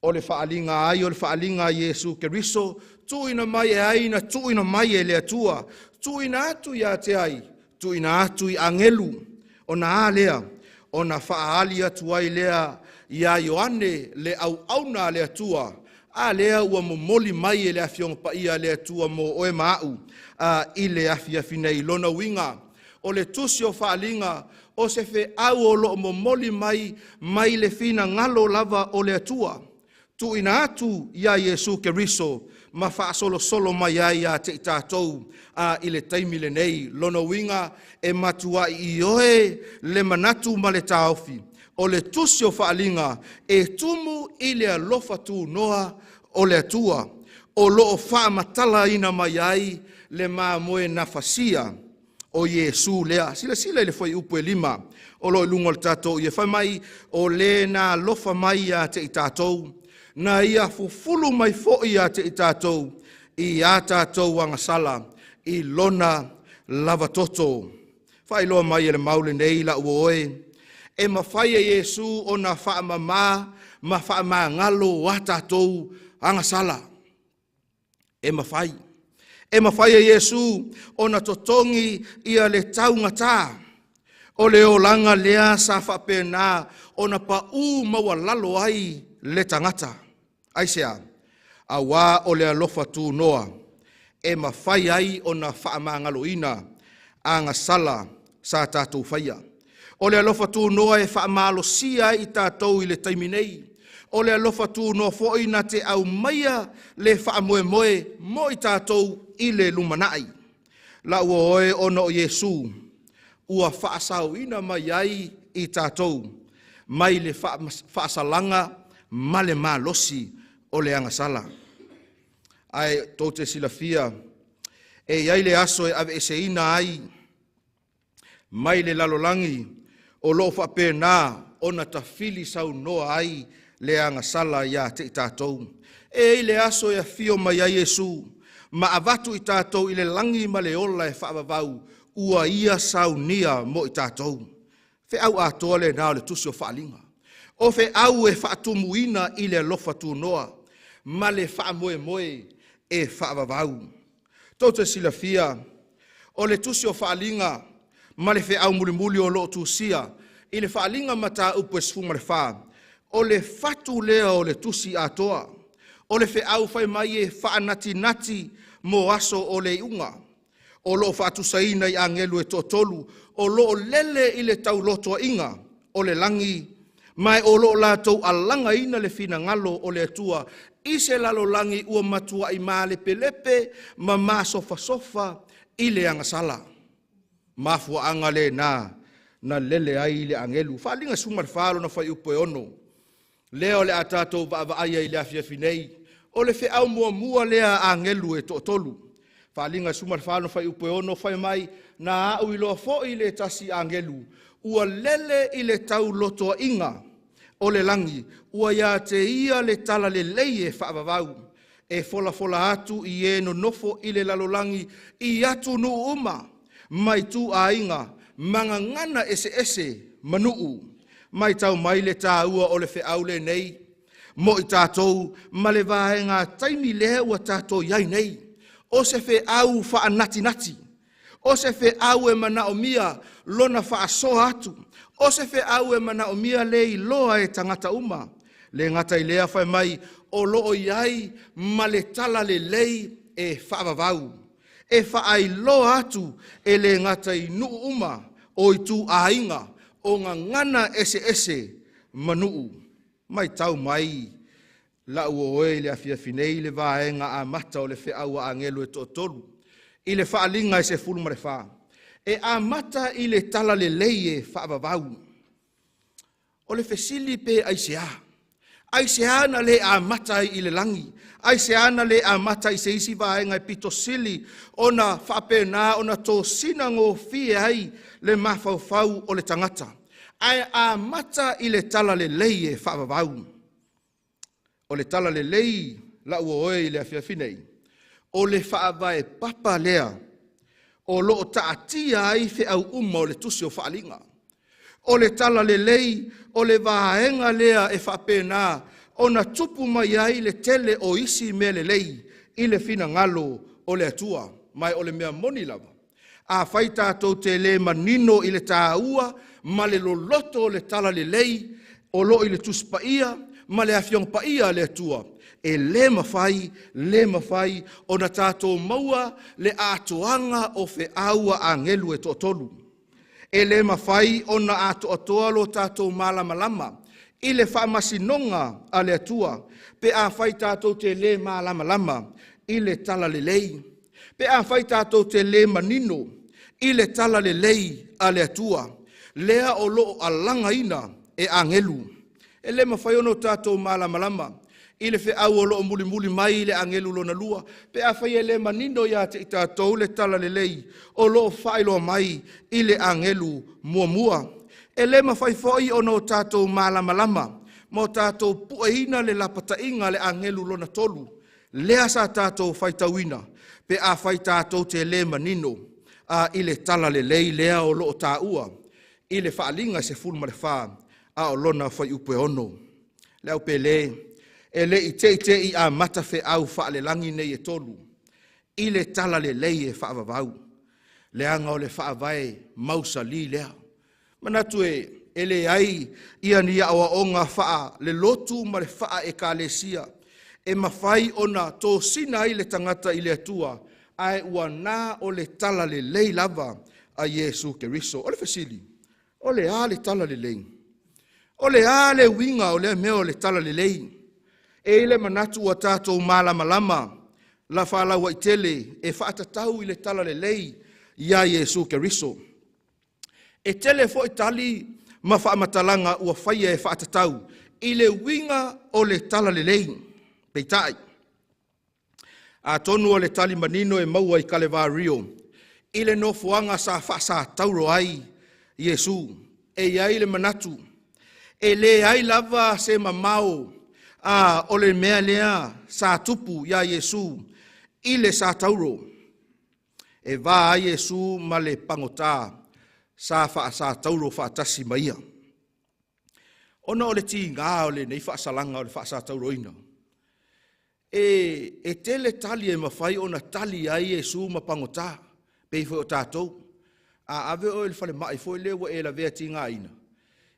O le whaalinga ai o le whaalinga Yesu Keriso tuina mai e aina, tuina mai e le atua, tuina atu ia te ai, tuina atu i angelu, o na alea, o na whaali atu ai lea ia Ioane le au auna le atua, a lea ua momoli mai e le afionga pa ia le atua mo oe maau, i le afia finei lona winga, o le tusi o whaalinga, o se Feau o lo momoli mai le fina ngalo lava o le atua, tuina atu ia Yesu Keriso, ma whaasolo mai ai a te tātou i le taimi le nei. Lona winga e matua i oe le manatu ma le tāofi. O le tusi o whaalinga e tumu i le alofa tū noa o le atua. O loo whaamatala ina mai ai le maa moe na whasia. o Iesu lea. Sila ile foi upu e lima. O lo ilunga le tātou. Ia whai mai o le na lofa mai a te i tātou. Na ia fufulu mai fo'i a te i tātou. I a tātou angasala. I lona lava toto. Whai loa mai ele maule nei la uoe. E mawhai e Iesu o na whaamama, ma whaama ngalo wa tātou angasala. E mawhai. E mawhai e Iesu o na totongi ia le taungata. O le olanga lea sa whapena o na pa maua lalo ai le tangata. Aisea, a wā o le alofa tū noa. E mawhai ai o na whaama ngalo ina. Anga sala sa tātou whaia. O le alofa tū noa e whaamalo sia i tātou i le taiminei. O le alofa tū noa fo'i na te au maia le whaamoe moe mo i tātou i le lumanai. La ua oe ona o Iesu, ua whaasau ina mai ai i tātou, mai le whaasalanga ma le malosi o le angasala. Ai tō te silafia, e iai le aso e ave ese ina ai, mai le lalolangi, o lo whapena o na tawhili sau noa ai le angasala ia te i tātou. E le aso e fio mai ai Iesu, ma avatu i tātou i le langi ma le ola e whaavavau, ua ia sau nia mo i tātou. Fe au atoa le nao le tusi o whaalinga. O fe au e whaatumuina i le lofa tū noa, ma le whaamoe moe e whaavavau. Tau te silafia, o le tusi o whaalinga, ma le fe au mulimuli o loo tūsia, i le whaalinga mata upo e sfuma le whaa, o le fatu lea o le tusi atoa, o le fe au whai mai e whaanati nati mo aso o le iunga, o loo whaatu saina i angelu e Tolu, o loo lele i le tau lotoa inga, o le langi, mai o loo lātou alanga ina le fina ngalo o le atua, i se lalo langi ua matua i maa le pelepe, ma maa sofa i le angasala. Mafua anga le na lele ai le angelu. Whaalinga sumar whaalo na whai upo e ono. Leo le atatou vaaia i le afiafinei. O le fe au mua lea angelu e Tolu. Whaalinga sumar whaalo na whai upo e ono. Whai mai na au iloa fo'i le tasi angelu. Ua lele i le tau lotoa inga o le langi. Ua ia te ia le tala le leie whaavavau. E fola atu i e no nofo i le lalolangi i atu nu uma. Mai tu a inga, manga ngana ese manuu, mai tau mai le tāua o le whiaule nei, mo i tātou, ma le vahenga taimi lea ua tātou iai nei, o se whiau wha nati, o se whiau e mana o mia lona wha soa atu, o se whiau e mana o mia le i loa e tangata uma, le ngata i lea whai mai o loo iai ma le tala le lei e whaavavau. E whaai loa atu e le ngata i nuu uma o i tū ainga o ngā ngana ese manuu. Mai tau mai la ua oe le afiafinei le vaenga a mata o le whiaua a ngelu e Tolu. I le whaalinga e se fulumare wha. E a mata i le tala le leie whaavavau. O le whesili pe aisea. Aisea na le a mata i le langi. Ai se ana le a mata i se isi vaenga i pito sili o na whapena o na tō sina ngō fie ai le mawhauwhau o le tangata. Ai a mata i le tala le lei e whaavavau. O le tala le lei la ua oe i le afiafinei. O le whaavae papa lea. O loo taatia ai fe au o le tusi o whaalinga. O le tala le lei o le vaenga lea e whapena o na tupu mai ai le tele o isi me le lei i le fina ngalo o le atua, mai o le mea moni lava. A whai tātou te le manino i le tāua, ma le loloto o le tala le lei, o lo i le tuspaia, ma le afiong paia le atua. E le mawhai, o na tātou maua le atoanga o fe aua a ngelu e Tolu. E le mawhai o na atoa lo tātou malama, i le whaamasinonga a le atua, pe a whai tātou te le lama, i le tala le lei. Pe a whai tātou te le manino, i le tala le lei a le atua, lea o loo a langa ina e angelu. E le mawhai ono tātou malama, i le Feau o loo muli mai i le angelu lona lua, pe a whai le manino ia te i tātou le tala le lei, o loo whailo mai i le angelu mua. E le mawhai foi o no tātou malama, mo tātou pueina le lapatainga le angelu lona tolu, lea sa tātou whaitauina, pe a whai tātou te le manino, i le tala le lei lea o loo tāua, i le whaalinga se fulma le wha, a o lona whai upe ono. Leo pe le, e le i te i a mata Feau whaale langi nei e tolu, i le tala le lei e whaavavau, leanga o le whaavae mausa li lea. Manatu e le ai ia ni awa onga whaa le lotu ma le whaa e ka lesia, e mawhai ona tō sina i le tangata i le atua, ai ua nā o le tala le lei lava a Yesu Keriso. O le fasili, o le a le tala le lei. O le a le winga o le meo le tala le lei. E le manatu a tātou malama, la whala wa itele, e whaatatau i le tala le lei, ia Yesu Keriso. E tele fo itali ma whaamatalanga ua whaia e whaatatau, i le winga o le tala le lei. Peitai. A tonu o le tali manino e maua i Kalevario, i le nofuanga sa whaasa tauro ai, Yesu, e iai le manatu, e le ai lava se mamao, o le mea lea sa tupu ia Yesu, i le sa tauro, e va a Yesu ma le pangota, sa whaasa tauro whaatasi maia. Ona o le ti ngā o le nei whaasalanga o le whaasa tauro ina. E tele tali e mawhai ona tali ai Yesu ma pangota, pei fo o tātou. A ave o ele whale mai, fo ele wa e la vea ti ngā ina.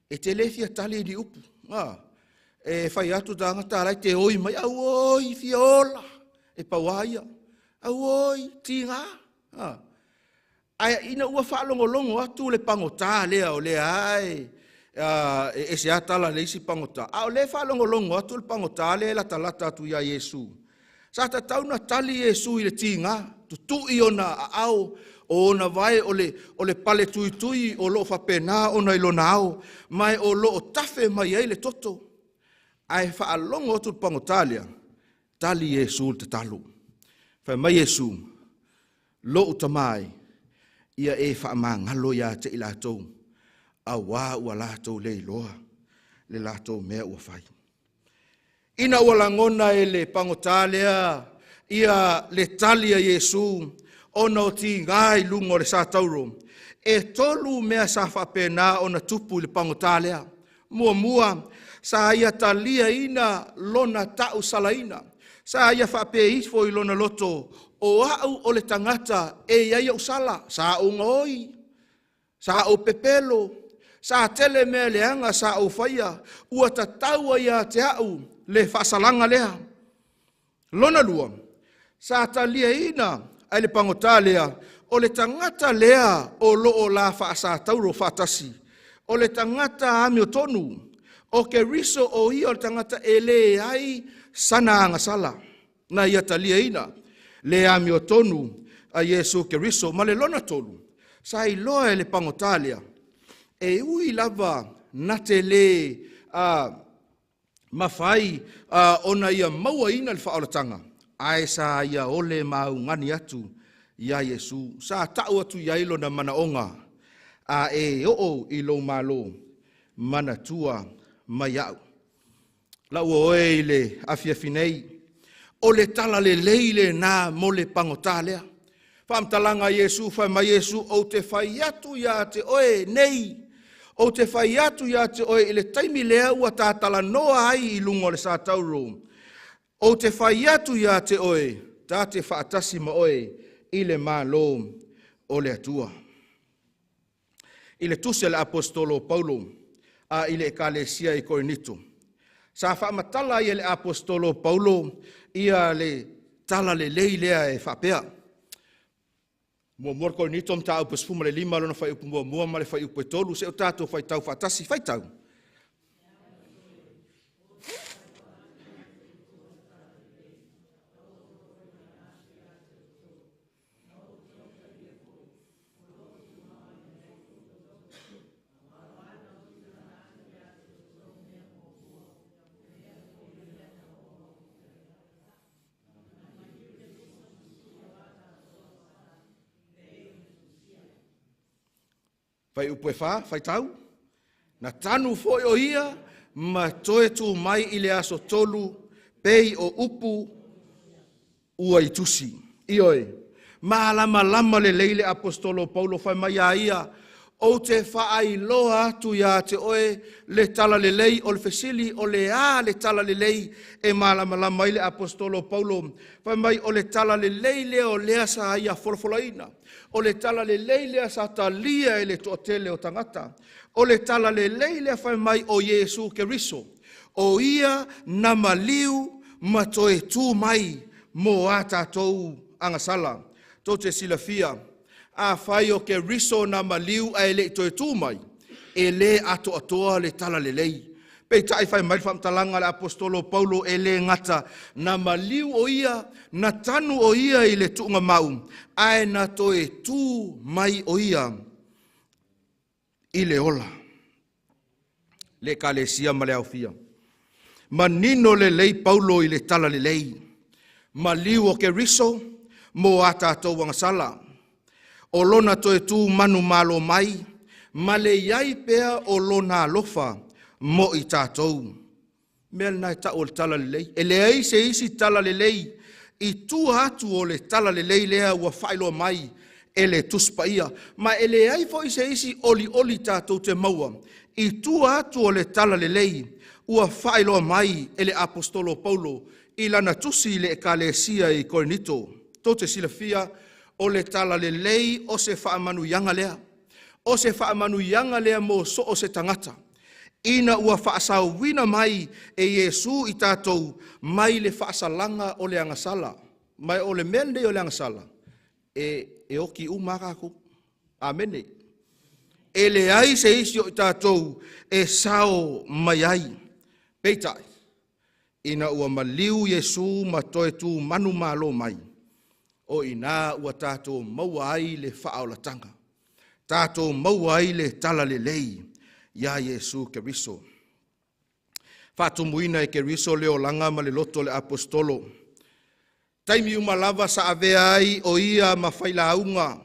E tele fia tali di upu. E whai atu da ngata rai te oi mai, au oi fiola, e pawaia, au oi ti ngā. Ai ina ua whaalongolongo atu le pangota lea o lea ai. E se atala le isi pangota. A o le whalongolongo atu le pangota le la talata atu ia Yesu. Sa ta tauna tali Yesu i le tinga, tutu i ona a au, o ona vai o le pale tui o lo whapena ona i lona au, mai o lo tafe mai ei le toto. Ai whaalongo atu le pangota lea, tali Yesu le talu. Whai mai Yesu, lo utamai, ia e whaamangalo ia te ilatou. A wā ua lātou le iloa, le lātou mea ua whai. Ina ua langona e le pangotālea, ia le talia Yesu, ona o ti ngai lungo le sātauro, e tolu mea sa whapena ona tupu le pangotālea, mua, sa ia talia ina lona tau salaina, sa ia whape ifo i lona loto, o au o le tangata e ia usala, sa o ngoi, sa o pepelo, sa tele mea leanga sa o whaia, ua tataua ia te au le whasalanga lea. Lona lua, sa talia ina ai le pangota lea, o le tangata lea o loo la whaasa tauro whaatasi, o le tangata ami o tonu, o ke riso o ia o le tangata e le ai sana angasala, na ia talia ina, le ami o tonu a Yesu ke riso, ma le lona tolu, sa iloa e le pangota lea, e ui lava na te le mawhai ona ia maua ina le whaolatanga. Ai sa ia ole maungani atu ia Yesu. Sa tau atu ia ilo na manaonga. E o ilo malo mana tua mai au. La ua oe ile afiafinei. O le tala le leile na mo le pangotalea. Whamtalanga Yesu, whaima Yesu, o te whai atu ia te oe nei. O te whai atu ia te oe ile taimi lea ua tātala noa ai i lungo le sātauro. O te whai atu ia te oe, tā te whaatasi ma oe, ile mālo o le atua. Ile tuse le apostolo Paulo, ile ekalesia i Korinito. Sa whaamatala i le apostolo Paulo, ia le tala le leilea e whapea. Mua Korinito mta au pasfuma le lima lona whai upu mua ma le whai upu e tolu, se o tātou whai tau whaatasi, whai tau. Fai upe wha, fai tau. Na tanu foi o ia, ma toe tu mai i le aso tolu, pei o upu, ua i tusi. Ioi, malama lama le leile apostolo Paulo fai mai a ia, o te whaai loa atu ia te oe le tala le lei o le fesili o le a le tala le lei e malama lama i le apostolo Paulo fai mai o le tala le lei leo lea sa ia folofolaina. O le tala le leile sa talia e le toatele o tangata. O le tala le leile fai mai o Yesu Keriso. O ia na maliu matoe tu mai mo ata tou angasala. Tō te silafia. A fai o Keriso na maliu a ele toe tu mai. E le ato atoa le tala le lei. Pei tai fai mai whamtalanga le apostolo Paulo e le ngata na maliu o ia, na tanu o ia i le tuunga mau, ae na toe tu mai o ia i le ola. Le kalesia ma le aufia. Manino le lei Paulo i le tala le lei. Maliu o Keriso mo ata atou wangasala. O lona toe tu manu malo mai, ma le iai pea o lona alofa, mo i tātou. Mea nai ta o le tala le lei. E le ai se isi tala le lei. I tu atu o le tala le lei lea ua whailo mai. E le tuspa ia. Ma e le ai fo i se isi oli tātou te maua. I tu atu o le tala le lei. Ua whailo mai e le apostolo Paulo. I lana tusi le ekalesia i Korinito. Tō te silafia o le tala le lei o se whaamanu yanga lea. O se whaamanu yanga lea mo so o se tangata. Ina ua whaasau wina mai e Yesu i tātou mai le whaasalanga o le angasala. Mai o le mende o le angasala. E oki umakaku. Amene. E le ai se isi o i tātou e sao mai ai. Peitai. Ina ua maliu Yesu matoe tu manu malo mai. O ina ua tātou maua ai le whaolatanga. Tātou maua ai le tala le lei. Ya Yesu Keriso. Whatumuina e Keriso leo langa ma le loto le apostolo. Taimi umalava sa avea ai o ia ma whailaunga.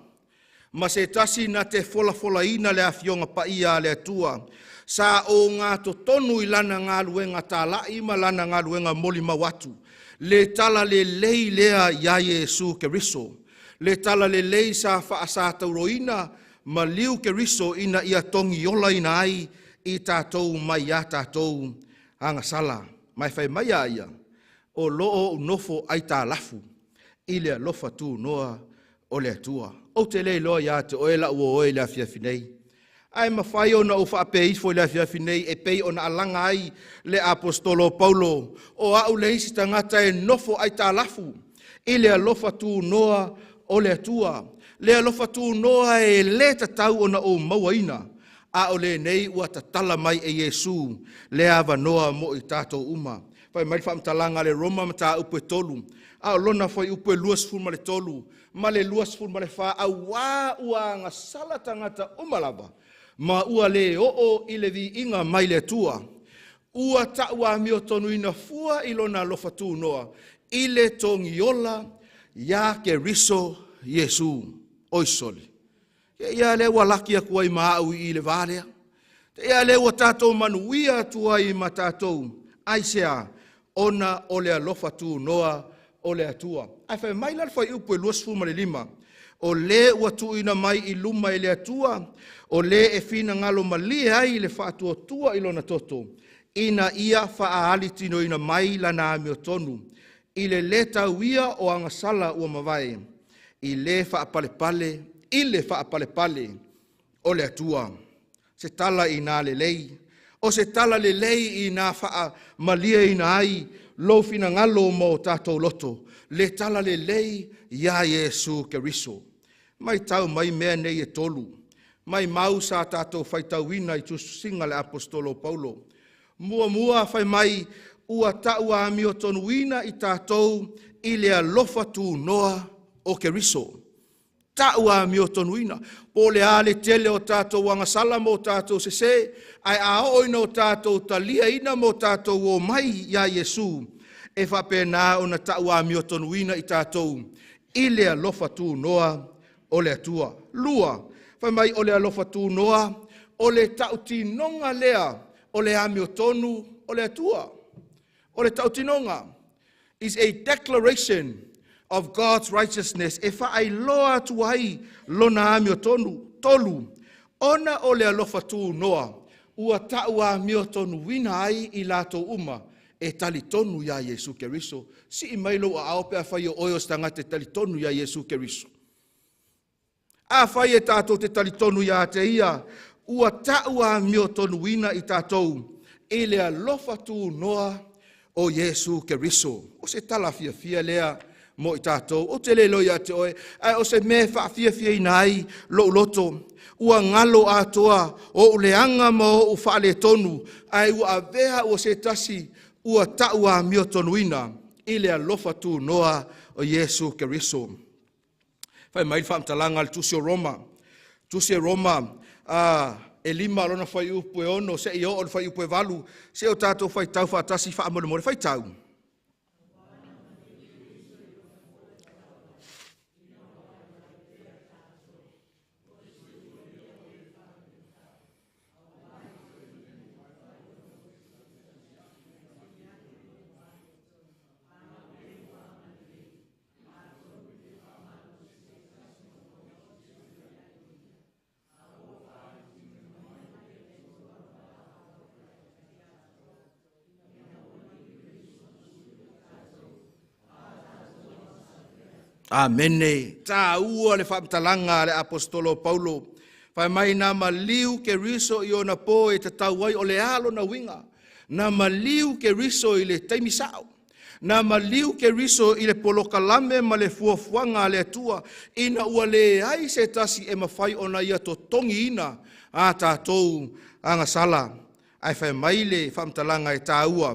Ma se tasi na te fola ina le afionga pa ia le atua. Sa o ngā totonu i lana ngā luenga tā lai ma lana ngā luenga moli mawatu. Le tala le lei lea ya Yesu Keriso. Le tala le lei sa whaasa tauroina. Ma liu Keriso ina ia tongi ola ina ai i tātou mai a tātou angasala. Mai whai mai a ia o loo unofo ai tā lafu i lea lofa tū noa o lea tua. O te lei loa ia te oela ua oe lea fiafinei. Ai ma whai o na o whaapeis fo lea fiafinei e pei o na alanga ai le apostolo Paulo o au le isi tangata e nofo ai tā lafu i lea lofa tū noa o lea tua. Lea lofa tū noa e le tatau ona o mauaina, a o le nei ua tatala mai e Yesu, lea wanoa mo i tātou uma. Whai mai whaamtalanga le Roma ma tā upe tolu, a o lona whai upe luas ful ma le tolu, ma le luas ful ma le wha, a wā ua ngā sala tangata umalava, ma ua le o i le vi inga mai le tua. Ua ta ua mio tonu ina fua i lona lofa tū noa, i le tongi ola, ya Keriso Yesu. Oisoli. Ia le walaki a kuai maau i le vārea. Ia le wa tātou manuia tua i ma tātou. Aisea, ona o le alofa tū noa o le atua. Ai whai mai lal whai upu e luas fuma le lima. O le ua tu ina mai i luma i le atua. O le e fina ngalo mali ai le whaatua tua i lona toto. Ina ia whaali tino ina mai lana amio tonu. I le leta uia o angasala ua mawai. I le whaapalepale o le atua. Se tala i nā le lei. O se tala le lei i nā wha malia i nā ai, lo fina ngalo mo tātou loto. Le tala le lei, ia Yesu Keriso. Mai tau mai mea nei e tolu. Mai mau sa tātou whaitauina i tusinga le apostolo Paulo. Mua whai mai ua taua amio tonuina i tātou i le alofa tū noa o Keriso. Taua mio tonuina. Po le ale tele o tātou wangasala mo tātou sese. Ai a oina o tātou talia ina mo tātou o mai ia Yesu. E whapena o na taua mio tonuina i tātou. I le alofa tū noa o le atua. Lua. Whai mai o le alofa tū noa, o le tautinonga lea, o le amio tonu, o le atua. O le tautinonga is a declaration of God's righteousness. E whaai loa tuai lona amio tolu, ona o le alofa tū noa, ua taua amio tonu wina ai I lato uma, e tali tonu ya Yesu Keriso. Si I mailo a aope a whai o oio stangate tali tonu ya Yesu Keriso. A whai e tātou te tali tonu ya te ia, ua taua amio tonu wina I tātou, e le alofa tū noa o Yesu Keriso. O se tala fia lea mo I tātou, o te lelo ia te oe, o se me wha fia inai lo loto, ua ngalo atoa o uleanga mo o whaale tonu, ai ua avea o se tasi, ua taua mio tonuina, I le alofa tū noa o Yesu Keriso. Whai mai whamtalanga le tusi o Roma, e lima lona whai upu e ono, se I o whai upu e walu, se o tātou whai tau whaatasi wha amore more whai tau. Amene. Tā ua le whaamtalanga le apostolo Paulo. Whai mai nā maliu ke riso I ona po e te tauai o le alo na winga. Nā maliu ke riso I le taimisao. Nā maliu ke riso I le polokalame ma le fuafuanga le atua. Ina ua le ai se tasi e mawhai ona ia to tongi ina. A tātou anga sala. Ai whai mai le whaamtalanga e tā ua.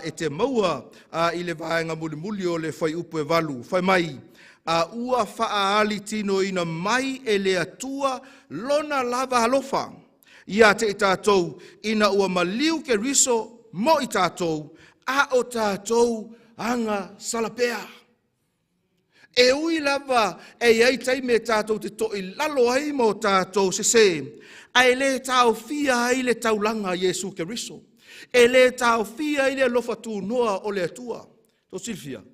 E te maua I le vaenga muli o le whai upu e walu. Whai mai. Ua whaaali tino ina mai e le atua lona lava halofa. Ia te I tātou ina ua maliu ke riso mo I tātou a o tātou anga salapea. E ui lava e iai taime tātou te to I lalo ai mo tātou se. Ai le tāu fia ai le taulanga Yesu ke riso. E le tāu fia I le lofa tū noa o le atua. To Silvia.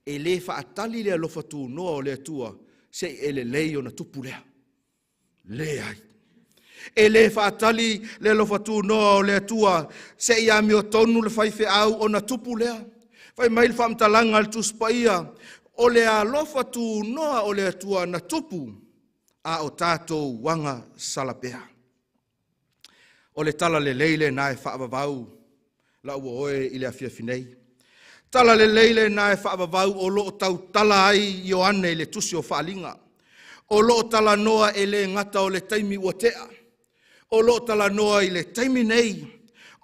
E le whaatali le alofa tū noa o le atua, se e le lei o na tupu lea. Le ai. E le whaatali le alofa tū noa o le atua, se I amio tonu le whaife au o na tupu lea. Whai mail whamtalanga le tuspaia, o le alofa tū noa o le atua na tupu, a o tātou wanga salapea. O le tala le leile na e whaavavau, la ua oe I le afia finei. Tala le leile na e whaavavau o loo tau tala ai Ioane le tusi o whaalinga. O loo tala noa e le ngata o le taimi ua tea. O loo tala noa I le taimi nei.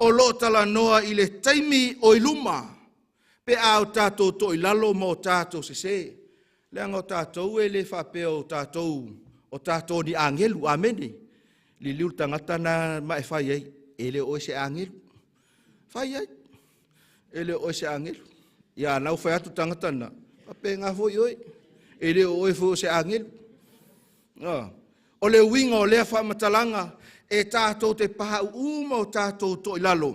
O loo tala noa I le taimi o iluma. Pe au tātou to ilalo mo tātou se. Leanga o tātou e le whapea o tātou ni angelu, amene. Li liu tangata na mai whai ei, e le oe se angelu. Whai ei, e le oe se angelu. Ia nau whai atu tangata na, pape ngā fo ioi, e le oe fo se angelu. O le winga o lea whamatalanga, e tātou te paha uma o tātou to ilalo.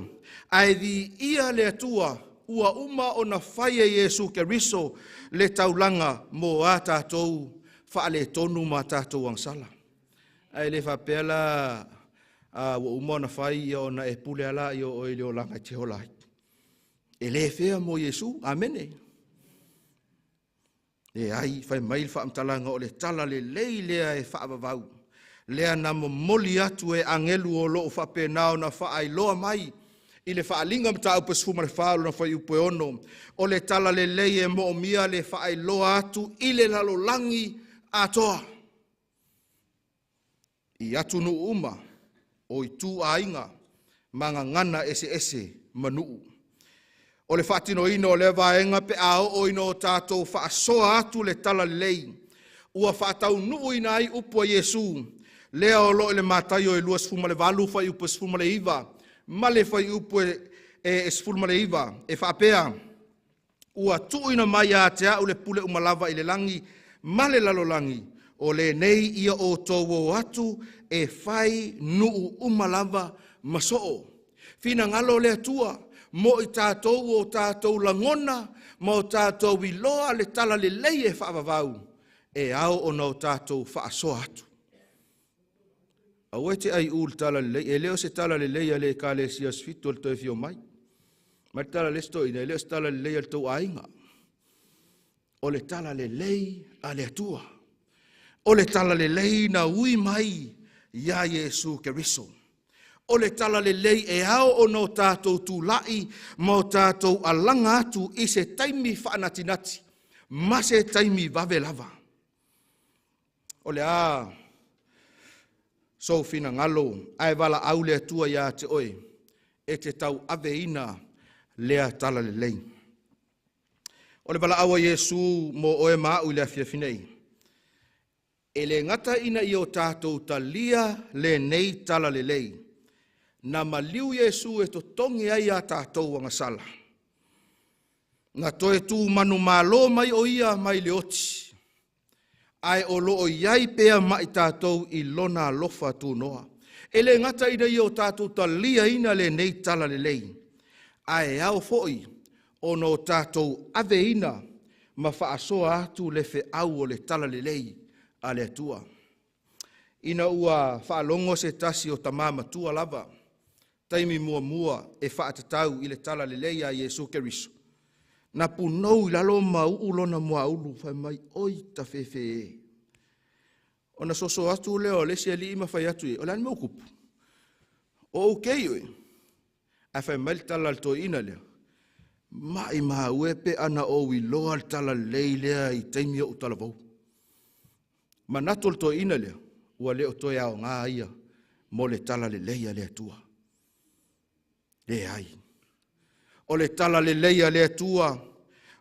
Ai di ia le atua, ua uma o na whai e Yesu Keriso, le taulanga mo a tātou, whaale tonu ma tātou angsala. Ai le whapela, ua uma o na whai o na e pule ala I o leo langa te holai. E le whea mo Yesu, amene. E ai, whai mail whaamtalanga o le tala le lei lea e whaavavau. Lea na moli atu e angelu o loo whape nao na whaai loa mai. I le whaalinga mta upe sfuma le whaalo na whai upe ono. O le tala le lei e mo mia le whaai loa atu I le lalo langi atoa. I atu nu uma, o I tū ainga, manga ngana ese manuu. O le whaatino ino le vaenga pe ao o ino tātou whaasoa atu le tala lei. Ua whaatau nuu ina ai upua Yesu. Lea o lo le mātai o e lua sfuma le valu whai upu sfuma le iwa. Male whai upu e sfuma le iwa. E whaapea. Ua tu ina mai a te au le pule umalava I le langi. Male lalo langi. o le nei ia o tō atu e whai nuu umalava masoo. Fina ngalo le atua, mo i tātou o tātou langona, mo tātou i loa le tala le lei e whaavavau, e au o nau tātou whaasoa atu. Au te ai ul tala le lei, e leo se tala le lei a le ka le sias fitu al toi fio mai. Ma tala le sto ina, e leo se tala le lei al tau ainga. O le tala le lei a le atua. O le tala le lei na ui mai ia Iesu Keriso. O le tala le lei e ao o no tātou tūlai, mo tātou alanga atu i se taimi whaanatinati, ma se taimi vavelava. O le so fina ngalo, ai wala au le atua ia te oe, e te tau aveina lea tala le lei. O le wala awa Iesu mo oe mau lea fiafinei. E le ngata ina i o tātou talia le nei tala le lei. Na maliu Iesu e to tongi ai a tātou wangasala. Na toe tū manu malo mai o ia mai le oti. Ai o loo iai pea mai tātou i lona lofa tū noa. E le ngata ina i o tātou talia ina le nei tala le lei. Ai au foi o no tātou ave ina ma whaasoa atu le fe au o le tala le lei a le atua. Ina ua whaalongo se tasi o tamama tua lava. Taimi mua e whaatatau i le tala le lei a Iesu Keriso. Na punou i lalo mau ulona mua ulu whai mai oi ta fefe e. O na soso atu leo le se li ima whai atu e. O lani mau kupu. O ukei oe. A whai mai tala le toi ina leo. Mai maa uepe ana o i loa le tala lei lea i taimi o tala vau. Ma nato le toi ina leo. Ua leo toi ao ngā ia. Mo le tala le lei a lea tua. Le ai. O le tala le leia le atua,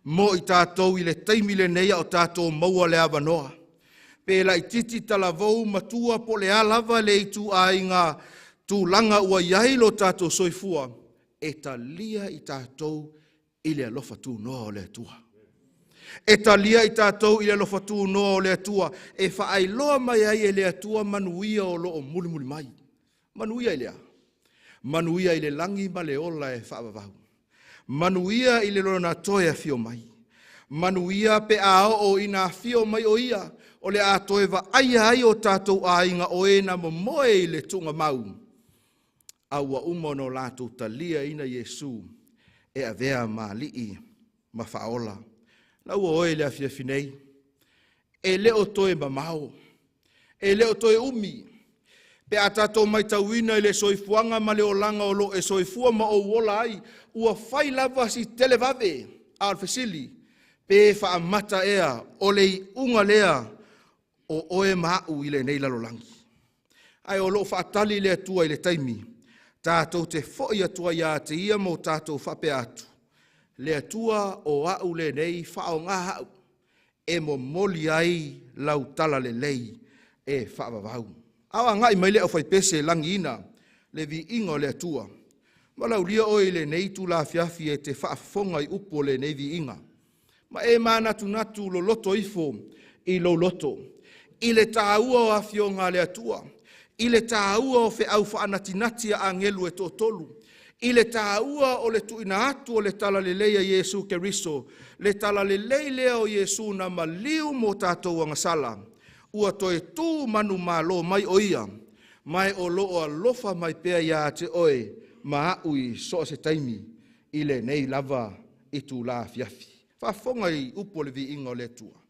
mo i tātou i le taimi le neia o tātou maua le avanoa. Pela i titi tala vau matua po le alava le itu a inga tūlanga ua iailo tātou soifua, e talia i tātou i le alofa tū noa o le atua. E talia i tātou i le alofa tū noa o le atua, e whaailoa mai ai e le atua manuia o loo mulimuli mai. Manuia i lea. Manuia i le langi ma le ola e whaavavau. Manuia i le lona toia fio mai. Manuia pe ao o ina fio mai o ia. O le a toeva aia ai o tātou a inga o ena mo moe i le tunga mau. Aua umono lātou talia ina Iesu e a vea ma lii ma whaola. Na ua oe le a fiafinei. E leo toe ma mao. E leo toe umi. Pe a tātou mai tauina i le soifuanga ma le olanga o lo e soifua ma o wola ai, ua whai lava si televave a alfesili, pe whaamata ea o le unga lea o oe mau i le nei lalolangi. Ai o lo whaatali le atua i le taimi, tātou te foi atua ia te ia mo tātou whape atu. Le atua o au le nei whao ngā hau, e mo moli ai lau tala le lei e whaavavau. Awa ngai mai leo fai pese langi ina, le vi ingo le atua. Malau lia oi le nei tu la fiafi e te whaafonga i upo le nei vi inga. Ma e mana tu natu lo loto ifo i lo loto. I le tāua o afionga le atua. I le tāua o fe au whaanatinati a ngelu e tō Tolu. I le tāua o le tuina atu o le tala le leia Iesu Keriso. Le tala le leilea o Iesu na maliu mo tātou angasala. Ua toe tū manu malo mai o ia, mai o loo alofa mai pea ia te oe, ma aui so se taimi, i le nei lava i tū la fiafi. Whafonga i upo le vi ingo le tua.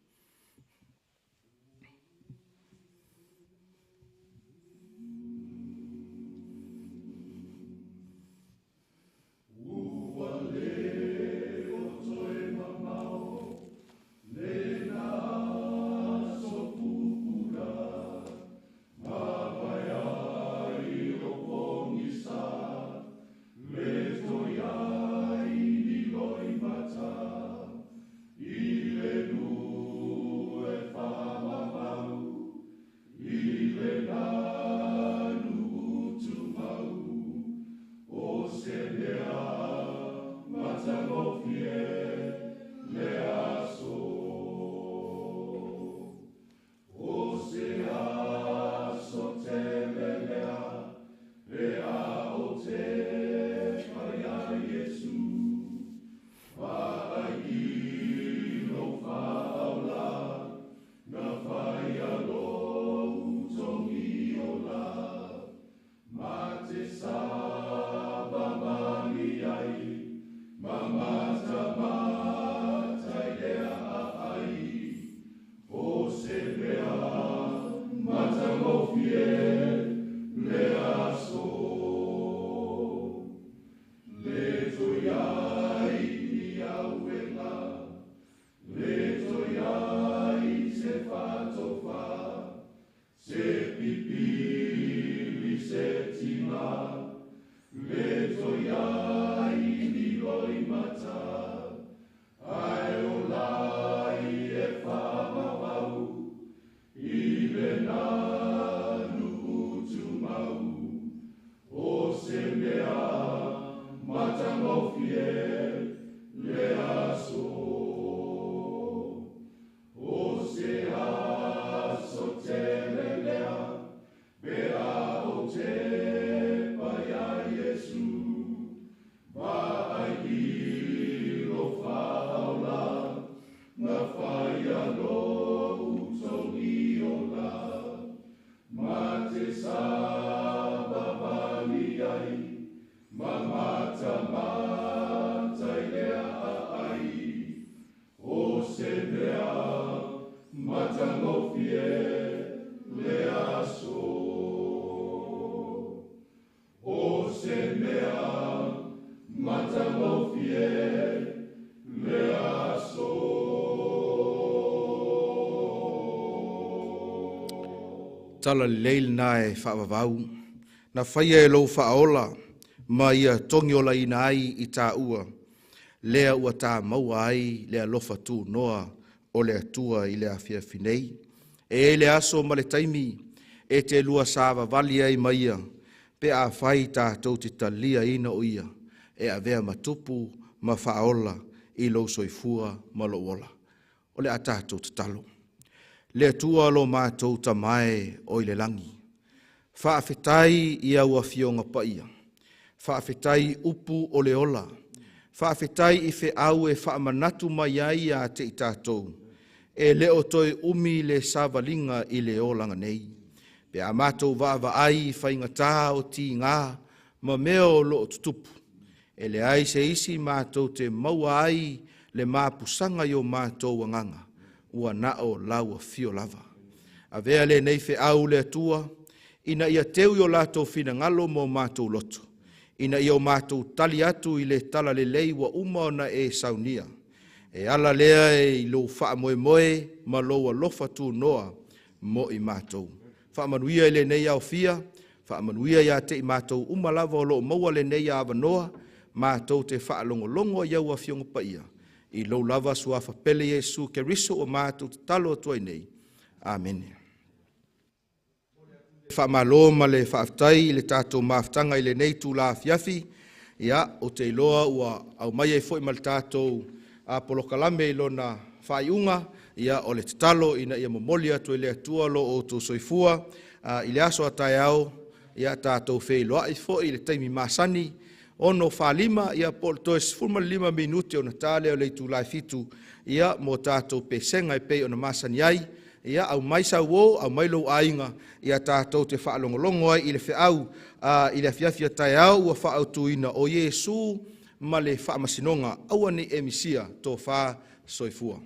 Ile nu Tala leil na e whaavavau, na whaia e lou whaola, ma ia tongi ola ina ai i tā ua, lea ua tā maua ai, lea lofa tū noa, o lea tua i lea fia finei. E le aso ma le taimi, e te lua sāva vali ai maia, pe a whai tātou te talia ina o ia, e a vea matupu ma whaola i lou soifua ma lo ola. O le a tātou te talo. Le tua lo mātou ta mai o le langi. Whaafetai ia ua fionga paia. Whaafetai upu o le ola. Whaafetai i Feau e whaamanatu mai ai a te i tātou. E leo toi umi le savalinga i le olanga nei. Pe a mātou vaava ai whainga tā o ti ngā ma meo lo tutupu. E le ai se isi mātou te maua ai le māpusanga i o mātou wanganga. Ua nao laua fio lava. A vea le nei Feau le atua, ina ia teu i o lātou fina ngalo mo mātou loto. Ina ia o mātou tali atu i le tala le lei wa uma ona e saunia. E ala lea e lo wha moe moe ma loa lofa tu noa mo i mātou. Wha manuia i le nei au fia, wha manuia ia te i mātou uma lava o lo maua le nei a avanoa, mātou te wha longo longo iau a fionga paia. I lo lava suafa pele Yesu ke riso o mātou te talo atua nei. Amen. Whamalo ma le whaaftai le tātou maaftanga i le nei tū la fiafi. Ia, o te iloa ua au mai e fwoi mal tātou a polokalame i lona Faiaoga. Ia, o le te talo ina ia momoli atu i le atua lo o tō soifua. I le aso a tai au, ia tātou whei loa i fwoi le taimi masani. Ono whalima, ia pol toes 5 minuti o na tāle o leitu lai fitu, ia mo tātou pesenga i pei o na masani ai, ia au maisa uo, au mailo ainga, ia tātou te whaalongolongo ai i le Feau, i le fiafia tai au, ua whaautuina o Yesu, ma le whaamasinonga, aua ni emisia tō wha soifua.